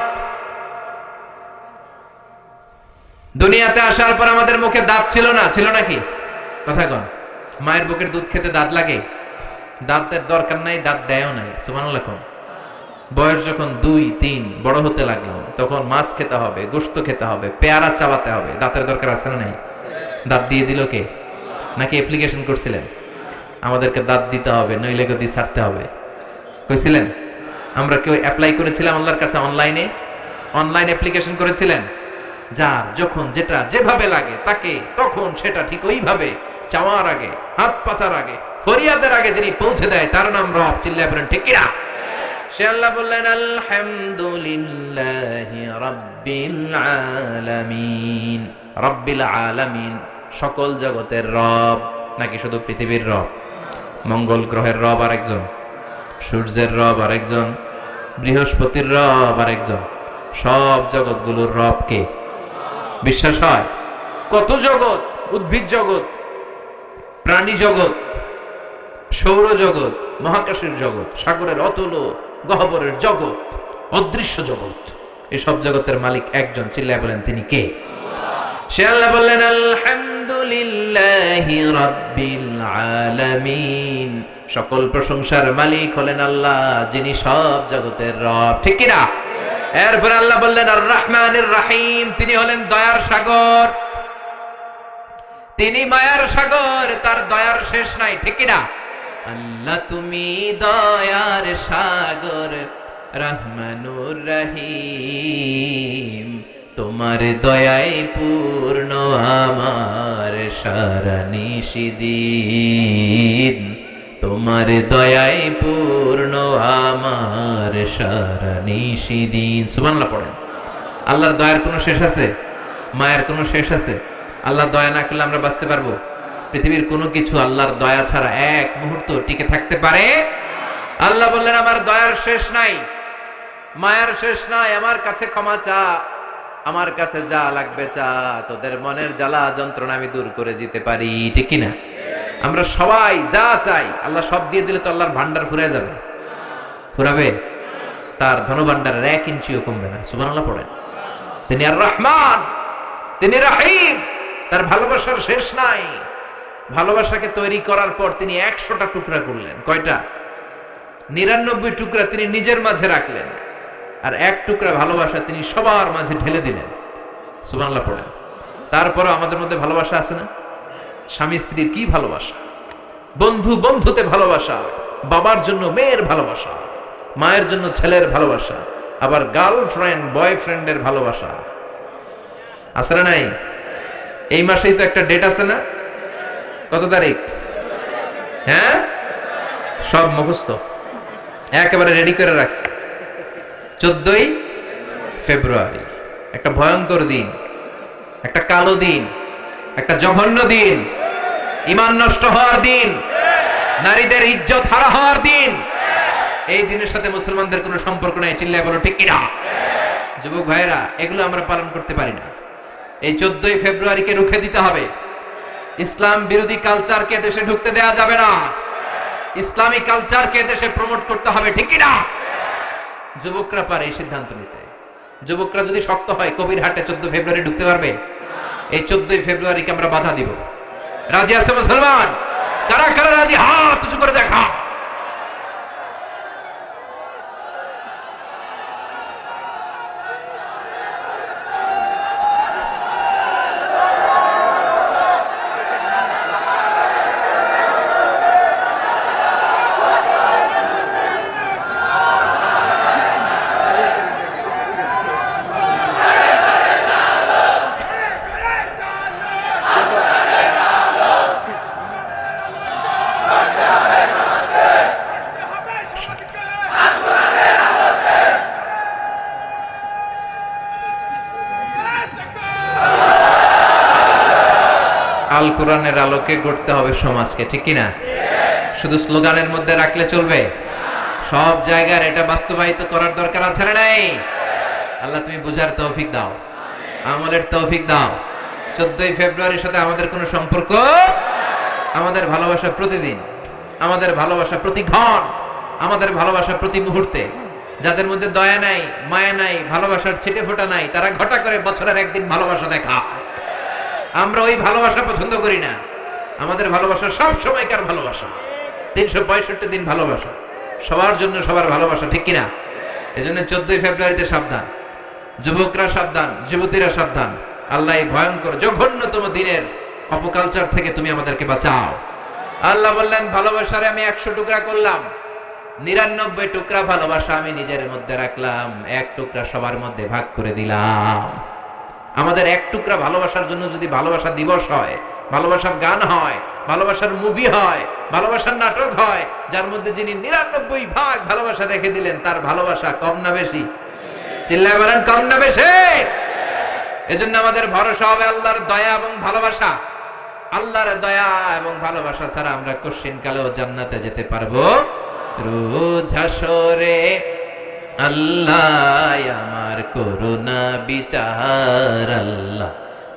দুনিয়াতে আসার পর আমাদের মুখে দাঁত ছিল না, ছিল নাকি? কথা কন। মায়ের বুকের দুধ খেতে দাঁত লাগে? দাঁতের দরকার নাই, দাঁত দেয়ও নাই। সুবহানাল্লাহ কোন। বয়স যখন 2-3 বড় হতে লাগলো, তখন মাছ খেতে হবে, গোশত খেতে হবে, পেয়ারা চাবাতে হবে, দাঁতের দরকার আছে না নাই? দাঁত দিয়ে দিল কে? নাকি অ্যাপ্লিকেশন করছিলেন আমাদেরকে দাঁত দিতে হবে, নইলে গদি ছাড়তে হবে? কইছিলেন? আমরা কেউ অ্যাপ্লাই করেছিলাম আল্লাহর কাছে? অনলাইন অ্যাপ্লিকেশন করেছিলেন? যার যখন যেটা যেভাবে লাগে তাকে তখন সেটা ঠিক ওইভাবে চাওয়ার আগে, হাত পাচার আগে, ফরিয়াদের আগে যিনি পৌঁছে দেয় তার নাম রব। চিল্লায় বলেন ঠিক কিনা? সে আল্লাহ বললেন আলহামদুলিল্লাহি রাব্বিল আলামিন। রাব্বিল আলামিন, সকল জগতের রব। নাকি শুধু পৃথিবীর রব? মঙ্গল গ্রহের রব আরেকজন, সূর্যের রব আরেকজন, বৃহস্পতির রব আরেকজন, সব জগৎগুলোর রব কে? বিশ্বাস হয়? কত জগৎ, উদ্ভিদ জগৎ, প্রাণী জগৎ, সৌর জগৎ, মহাকাশের জগৎ, সাগরের অতল গহ্বরের জগৎ, অদৃশ্য জগৎ, এই সব জগতের মালিক একজন। চিল্লায় বলেন তিনি কে? সে আল্লাহ বললেন আলহামদুলিল্লাহি রাব্বিল আলামিন। সকল প্রশংসার মালিক হলেন আল্লাহ, যিনি সব জগতের রব। ঠিক কিনা? এরপর আল্লাহ বললেন আর রহমানির রহিম। তিনি হলেন দয়ার সাগর, তিনি মায়ার সাগর, তার দয়ার শেষ নাই। ঠিক কিনা? আল্লাহ তুমি দয়ার সাগর, রহমানুর রহিম, তোমার দয়ায় পূর্ণ আমার সারা নিশিদিন, তোমার দয়ায় পূর্ণ আমার সারা নিশিদিন। সুবহানাল্লাহ পড়েন। আল্লাহর দয়ার কোনো শেষ আছে? মায়ের কোনো শেষ আছে? আল্লাহ দয়া না করলে আমরা বাঁচতে পারবো? পৃথিবীর কোনো কিছু আল্লাহর দয়া ছাড়া এক মুহূর্ত টিকে থাকতে পারে? আল্লাহ বললেন আমার দয়ার শেষ নাই, মায়ার শেষ নাই, আমার কাছে ক্ষমা চা, আমার কাছে যা লাগবে চা, তোদের মনের জ্বালা যন্ত্রণা আমি দূর করে দিতে পারি। ঠিক কিনা? আমরা সবাই যা চাই আল্লাহ সব দিয়ে দিলে তো আল্লাহর ভান্ডার ফুরে যাবে? ফুরাবে? তার ধনভান্ডারের 1 ইঞ্চিও কমবে না। সুবহানাল্লাহ পড়েন। তিনি আর রহমান, তিনি রহিম, তার ভালোবাসার শেষ নাই। ভালোবাসাকে তৈরি করার পর তিনি 100টা টুকরা করলেন। কয়টা? 99 টুকরা তিনি নিজের মাঝে রাখলেন, আর 1 টুকরা ভালোবাসা তিনি সবার মাঝে ঢেলে দিলেন। সুবহানাল্লাহ পড়েন। তারপরও আমাদের মধ্যে ভালোবাসা আছে না? স্বামী স্ত্রীর কি ভালোবাসা, বন্ধু বন্ধুতে ভালোবাসা, বাবার জন্য মেয়ের ভালোবাসা, মায়ের জন্য ছেলের ভালোবাসা, আবার গার্লফ্রেন্ড বয়ফ্রেন্ডের ভালোবাসা আছে না নাই? এই মাসেই তো একটা ডেট আছে না? কত তারিখ? হ্যাঁ, সব মুখস্থ, একেবারে রেডি করে রাখছে। 14ই ফেব্রুয়ারি, একটা ভয়ঙ্কর দিন, একটা কালো দিন, একটা জঘন্য দিন, ঈমান নষ্ট হওয়ার দিন, নারীদের ইজ্জত হারা হওয়ার দিন। এই দিনের সাথে মুসলমানদের কোনো সম্পর্ক নাই। চিল্লায় বলো ঠিক কিনা? যুবক ভাইয়েরা, এগুলো আমরা পালন করতে পারি না। এই 14ই ফেব্রুয়ারিকে রুখে দিতে হবে। ইসলাম বিরোধী কালচারকে দেশে ঢুকতে দেয়া যাবে না। ইসলামী কালচারকে দেশে প্রমোট করতে হবে। ঠিক কিনা? যুবকরা পারে এই সিদ্ধান্ত নিতে। যুবকরা যদি শক্ত হয়, কবিরহাটে 14 ফেব্রুয়ারি ঢুকতে পারবে? এই 14ই ফেব্রুয়ারিকে আমরা বাধা দিব। রাজি আছে মুসলমান? কারা কারা রাজি? হাত উঁচু করে দেখা। আল কোরআনের আলোকে গড়তে হবে সমাজকে, ঠিক কি না? শুধু স্লোগানের মধ্যে রাখলে চলবে? সব জায়গার এটা বাস্তবায়িত করার দরকার আছে না নাই? আল্লাহ তুমি বুঝার তৌফিক দাও, আমলের তৌফিক দাও। 14ই ফেব্রুয়ারির সাথে আমাদের কোনো সম্পর্ক? আমাদের ভালোবাসা প্রতিদিন, আমাদের ভালোবাসা প্রতি ক্ষণ, আমাদের ভালোবাসা প্রতি মুহূর্তে। যাদের মধ্যে দয়া নাই, মায়া নাই, ভালোবাসার ছিটে ফোঁটা নাই, তারা ঘটা করে বছরের একদিন ভালোবাসা দেখা। আমরা ওই ভালোবাসা পছন্দ করি না। আমাদের ভালোবাসা সব সময়কার ভালোবাসা, 365 দিন ভালোবাসা, সবার জন্য সবার ভালোবাসা, ঠিক কিনা? এজন্য 14ই ফেব্রুয়ারিতে সাবধান, যুবকরা সাবধান, যুবতীরা সাবধান। আল্লাহ এই ভয়ঙ্কর জঘন্যতম দিনের অপকালচার থেকে তুমি আমাদেরকে বাঁচাও। আল্লাহ বললেন, ভালোবাসারে আমি 100 টুকরা করলাম, 99 টুকরা ভালোবাসা আমি নিজের মধ্যে রাখলাম, 1 টুকরা সবার মধ্যে ভাগ করে দিলাম। আমাদের 1 টুকরা ভালোবাসার জন্য যদি ভালোবাসা দিবস হয়, ভালোবাসার গান হয়, ভালোবাসার মুভি হয়, ভালোবাসার নাটক হয়, যার মধ্যে যিনি 99 ভাগ ভালোবাসা রেখে দিলেন, তার ভালোবাসা কম না বেশি? চিল্লায় বলেন, কম না বেশি? এজন্য আমাদের ভরসা হবে আল্লাহর দয়া এবং ভালোবাসা। আল্লাহর দয়া এবং ভালোবাসা ছাড়া আমরা কোশ্চিনকালেও জান্নাতে যেতে পারবো? রোজ হাসরে আল্লাহ আমার করুণা বিচার, আল্লাহ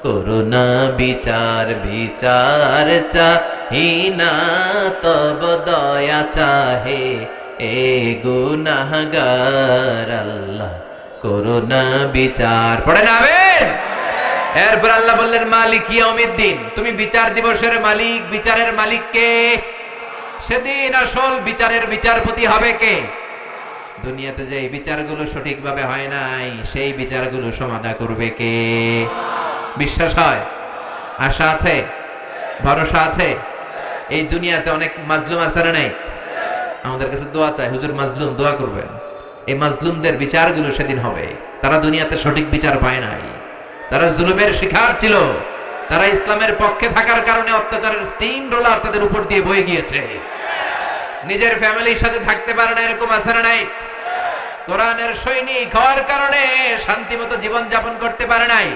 করুণা বিচার, বিচার চাহিনা তব দয়া চাহে এ গুনাহগার, আল্লাহ করুণা বিচার। পড়ে না আমিন? এরপর আল্লাহ বললেন, মালিক ইয়াউমিদ্দিন, তুমি বিচার দিবসের মালিক। বিচারের মালিক কে? সেদিন আসল বিচারের বিচারপতি হবে কে? দুনিয়াতে যে বিচারগুলো সঠিকভাবে হয় নাই, সেই বিচারগুলো সমাধা করবে কে? বিশ্বাস হয়? আশা আছে? ভরসা আছে? এই দুনিয়াতে অনেক মাজলুম আছে না নাই? আমাদের কাছে দোয়া চাই, হুজুর মাজলুম দোয়া করবেন। এই মাজলুমদের বিচারগুলো সেদিন হবে। তারা দুনিয়াতে সঠিক বিচার পায় নাই, তারা জুলুমের শিকার ছিল, তারা ইসলামের পক্ষে থাকার কারণে অত্যাচারের স্টিম রোলার তাদের উপর দিয়ে বয়ে গিয়েছে। নিজের ফ্যামিলির সাথে থাকতে পারে না, এরকম আছে না নাই? কোরআনের সৈনিক হওয়ার কারণে শান্তিমতো জীবন যাপন করতে পারে নাই,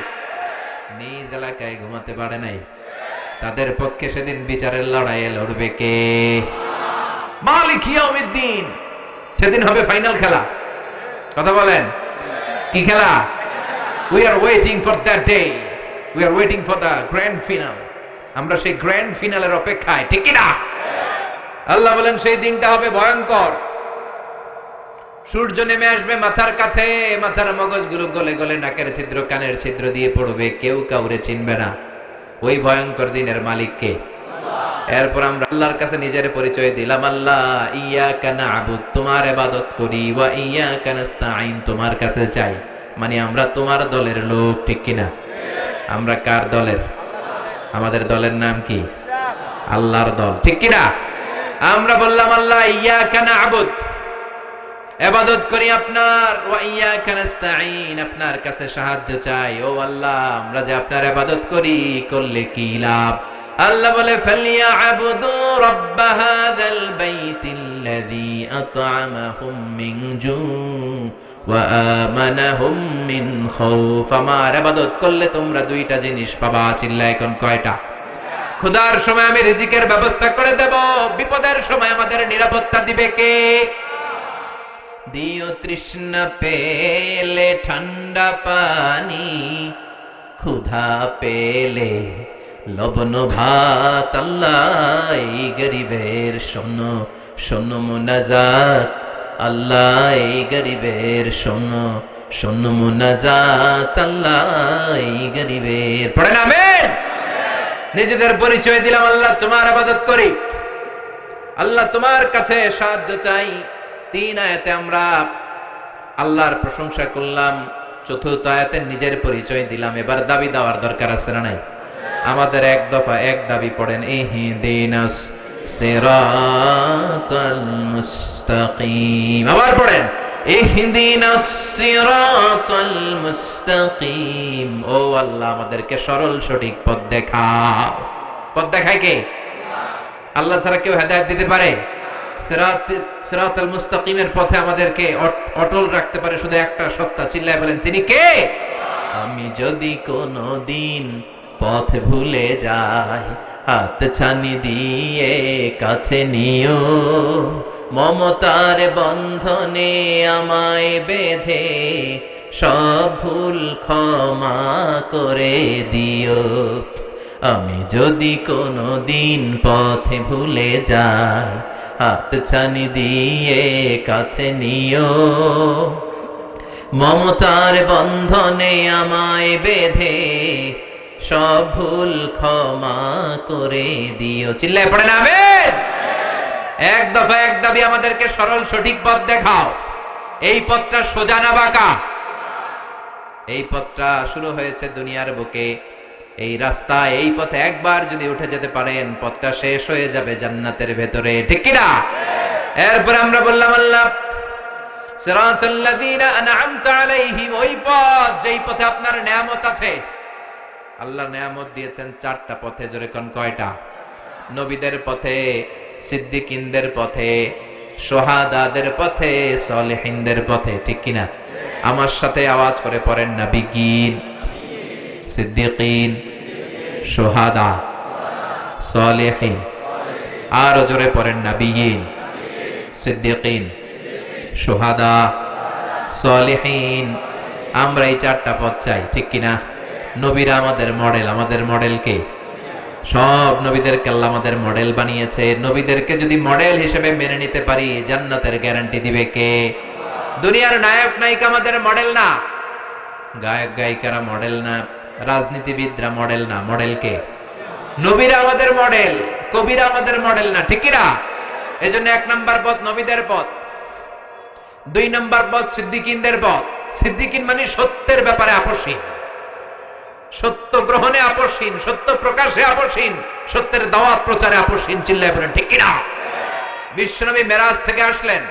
নিজ এলাকায় ঘুমাতে পারে নাই। তাদের পক্ষে সেদিন বিচারের লড়াইয়ে লড়বে কে? মালিক ইয়াউমিদ্দিন। সেদিন হবে ফাইনাল খেলা। কথা বলেন, কি খেলা? We are waiting for that day. We are waiting for the grand final. আমরা সেই গ্র্যান্ড ফিনালের অপেক্ষায়, ঠিক কি না? আল্লাহ বলেন, সেই দিনটা হবে ভয়ঙ্কর। সূর্য নেমে আসবে মাথার কাছে, মাথার মগজগুলো গলে গলে নাকের ছিদ্র, কানের ছিদ্র দিয়ে পড়বে, কেউ কাউরে চিনবে না। ওই ভয়ঙ্কর দিনের মালিক কে? এরপর আমরা আল্লাহর কাছে নিজের পরিচয় দিলাম, আল্লাহ ইয়াকা না'বুদ, তোমার ইবাদত করি, ওয়া ইয়াকা নাস্তাঈন, তোমার কাছে চাই। মানে আমরা তোমার দলের লোক, ঠিক কিনা? আমরা কার দলের? আমাদের দলের নাম কি? আল্লাহর দল, ঠিক কিনা? আমরা বললাম, আল্লাহ ইয়াকা না'বুদ, ইবাদত করি আপনার, ওয়া ইয়াকা নাস্তাঈন, আপনার কাছে সাহায্য চাই। ও আল্লাহ, আমরা যে আপনার ইবাদত করি, করলে কি লাভ? আল্লাহ বলে, ফালিয়া'বুদু রাব্ব হাযাল বাইতিল্লাযী আত'আমাহুম মিন জু' ওয়া আমানাহুম মিন খাউফ। আমার ইবাদত করলে তোমরা দুইটা জিনিস পাবা। চিল্লা এখন কয়টা? ক্ষুধার সময় আমি রিজিকের ব্যবস্থা করে দেব, বিপদের সময় আমাদের নিরাপত্তা দিবে কে? দিও তৃষ্ণা পেলে ঠান্ডা পানি, ক্ষুধা পেলে লবণ ভাত। আল্লাহ এই গরিবের শোনো শোনো মুনাজাত, আল্লাহ এই গরিবের শোনো শোনো মুনাজাত, আল্লাহ এই গরিবের। পড়েন আমিন? নিজেদের পরিচয় দিলাম, আল্লাহ তোমার ইবাদত করি, আল্লাহ তোমার কাছে সাহায্য চাই। 3 আয়াতে আমরা আল্লাহর প্রশংসা করলাম, 4র্থ আয়াতে নিজের পরিচয় দিলাম। এবার দাবি দেওয়ার দরকার আছে না নাই? আমাদের এক দফা এক দাবি পড়েন, ইহদিনাস সিরাতাল মুস্তাকিম। আবার পড়েন, ইহদিনাস সিরাতাল মুস্তাকিম। ও আল্লাহ, আমাদেরকে সরল সঠিক পথ দেখাও। পথ দেখায় কে? আল্লাহ ছাড়া কেউ হেদায়েত দিতে পারে? সিরাতাল মুস্তাকিমের পথে আমাদেরকে অটল রাখতে পারে শুধু একটা সত্তা। চিল্লায় বলেন, তিনি কে? আমি যদি কোনদিন পথ ভুলে যায়, হাত ছানি দিয়ে কাছে নিও, মমতার বন্ধনে আমায় বেঁধে সব ভুল ক্ষমা করে দিও। আমি যদি কোনো দিন পথে ভুলে যাই, হাত ছানি দিয়ে কাছে নিও, মমতার বন্ধনে আমায় বেঁধে সব ভুল ক্ষমা করে দিও। চিল্লায় পড়ে না আমিন। এক দফা এক দাবি, আমাদেরকে সরল সঠিক পথ দেখাও। এই পথটা সোজা না বাঁকা? এই পথটা শুরু হয়েছে দুনিয়ার বুকে, এই রাস্তা, এই পথে একবার যদি উঠে যেতে পারেন, পথটা শেষ হয়ে যাবে জান্নাতের ভেতরে, ঠিক কিনা? এরপর আমরা বললাম আল্লাহ সিরাতাল্লাযীনা আন'আমতা আলাইহিম, ওই পথ যেই পথে আপনার নিয়ামত আছে। আল্লাহ নিয়ামত দিয়েছেন চারটা পথে, জোরে কোন কয়টা? নবীদের পথে, সিদ্দিকিনদের পথে, শুহাদাদের পথে, সলিহিনদের পথে, ঠিক কিনা? আমার সাথে আওয়াজ করে পড়েন, নবিয়্যিন, সিদ্দিকিন, শুহাদা, সলিহিন। আর জোরে পড়েন, নবিয়্যিন, সিদ্দিকিন, শুহাদা, সলিহিন। আমরা এই চারটা পথ চাই, ঠিক কিনা? নবীরা আমাদের মডেল, আমাদের মডেল কে? সব নবীদেরকে আল্লাহ আমাদের মডেল বানিয়েছে। নবীদেরকে যদি মডেল হিসেবে মেনে নিতে পারি, জান্নাতের গ্যারান্টি দিবে কে? দুনিয়ার নায়ক নায়িকা আমাদের মডেল না, গায়ক গায়িকারা মডেল না, রাজনীতিবিদরা মডেল না, মডেল কে? নবীরা আমাদের মডেল, কবিরা আমাদের মডেল না, ঠিক কিনা? এজন্য 1 নম্বর পথ নবীদের পথ, 2 নম্বর পথ সিদ্দিকিনদের পথ। সিদ্দিকিন মানে সত্যের ব্যাপারে আপোষহীন, সত্য গ্রহণে আপোষহীন, সত্য প্রকাশে আপোষহীন, সত্যের দাওয়াত প্রচারে আপোষহীন। চিল্লায় বলেন ঠিক কিনা? বিশ্বনবী মেরাজ থেকে আসলেন,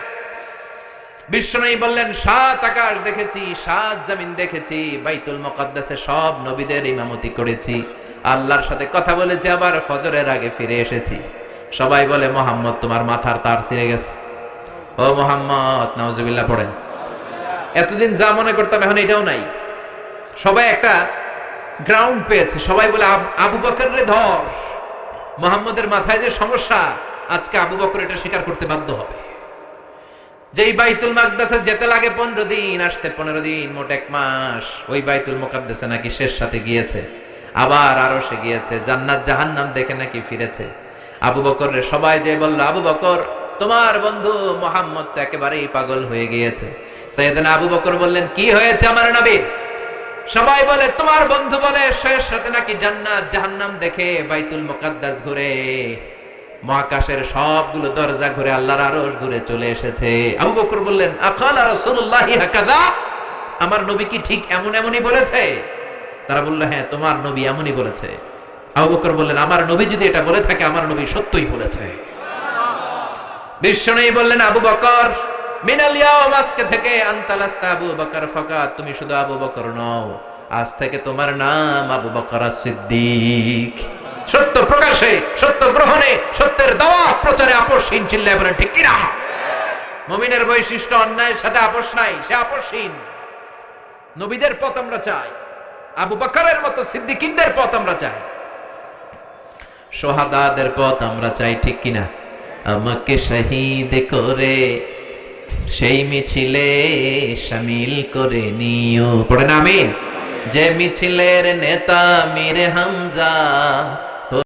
বিশ্বনবী বললেন 7 আকাশ দেখেছি, 7 জমিন দেখেছি, বাইতুল মুকাদ্দাসে সব নবীদের ইমামতি করেছি, আল্লাহর সাথে কথা বলেছি, আবার ফজরের আগে ফিরে এসেছি। সবাই বলে মুহাম্মদ তোমার মাথার তার ছিঁড়ে গেছে। ও মুহাম্মদ, নাউজুবিল্লাহ পড়েন। এতদিন যা মনে করতাম এখন এটাও নাই। সবাই একটা গ্রাউন্ড পেয়েছে, সবাই বলে আবু বকরের ধর। মুহাম্মদের মাথায় যে সমস্যা, আজকে আবু বকর এটা স্বীকার করতে বাধ্য হবে। যেই বাইতুল মুকাদ্দাসে যেতে লাগে 15 দিন, আসতে 15 দিন, মোট 1 মাস। ওই বাইতুল মুকাদ্দাসে নাকি শেষ সাথে গিয়েছে, আবার আরশে গিয়েছে, জান্নাত জাহান্নাম দেখে নাকি ফিরেছে। আবু বকরের সবাই যে বলল, আবু বকর তোমার বন্ধু মুহাম্মদ তো একেবারেই পাগল হয়ে গিয়েছে। সাইয়েদনা আবু বকর বললেন, কি হয়েছে আমার নবী? সবাই বলে তোমার বন্ধু বলে শেষ রাতে নাকি জান্নাত জাহান্নাম দেখে বাইতুল মুকাদ্দাস ঘুরে, মহাকাশের সবগুলো দরজা ঘুরে, আল্লাহর আরশ ঘুরে চলে এসেছে। আবু বকর বললেন, আকালা রাসূলুল্লাহি হাকাযা, আমার নবী কি ঠিক এমন এমনই বলেছে? তারা বলল, হ্যাঁ তোমার নবী এমনই বলেছে। আবু বকর বললেন, আমার নবী যদি এটা বলে থাকে, আমার নবী সত্যই বলেছে। বিশ্বনবী বললেন, আবু বকর মিনাল ইয়াউম, আজকে থেকে আনতা লাস্তা আবু বকর ফাকাত, তুমি শুধু আবু বকর নও, আজ থেকে তোমার নাম আবু বকর as-সিদ্দিক। সত্য প্রকাশে, সত্য গ্রহণে, সত্যের দাওয়াত প্রচারে আপোষহীন। চিল্লায় বলেন ঠিক কিনা? মুমিনের বৈশিষ্ট্য অন্যায়ের সাথে আপোষ নাই, সে আপোষহীন। নবীদের পথ আমরা চাই, আবু বকরের মতো সিদ্দিকিনদের পথ আমরা চাই, শুহাদাদের পথ আমরা চাই, ঠিক কিনা? আমাকে শহীদ করে সেই মিছিলে শামিল করে নিও, পড়েন আমিন। যে মিছিলের নেতা মীর হামজা,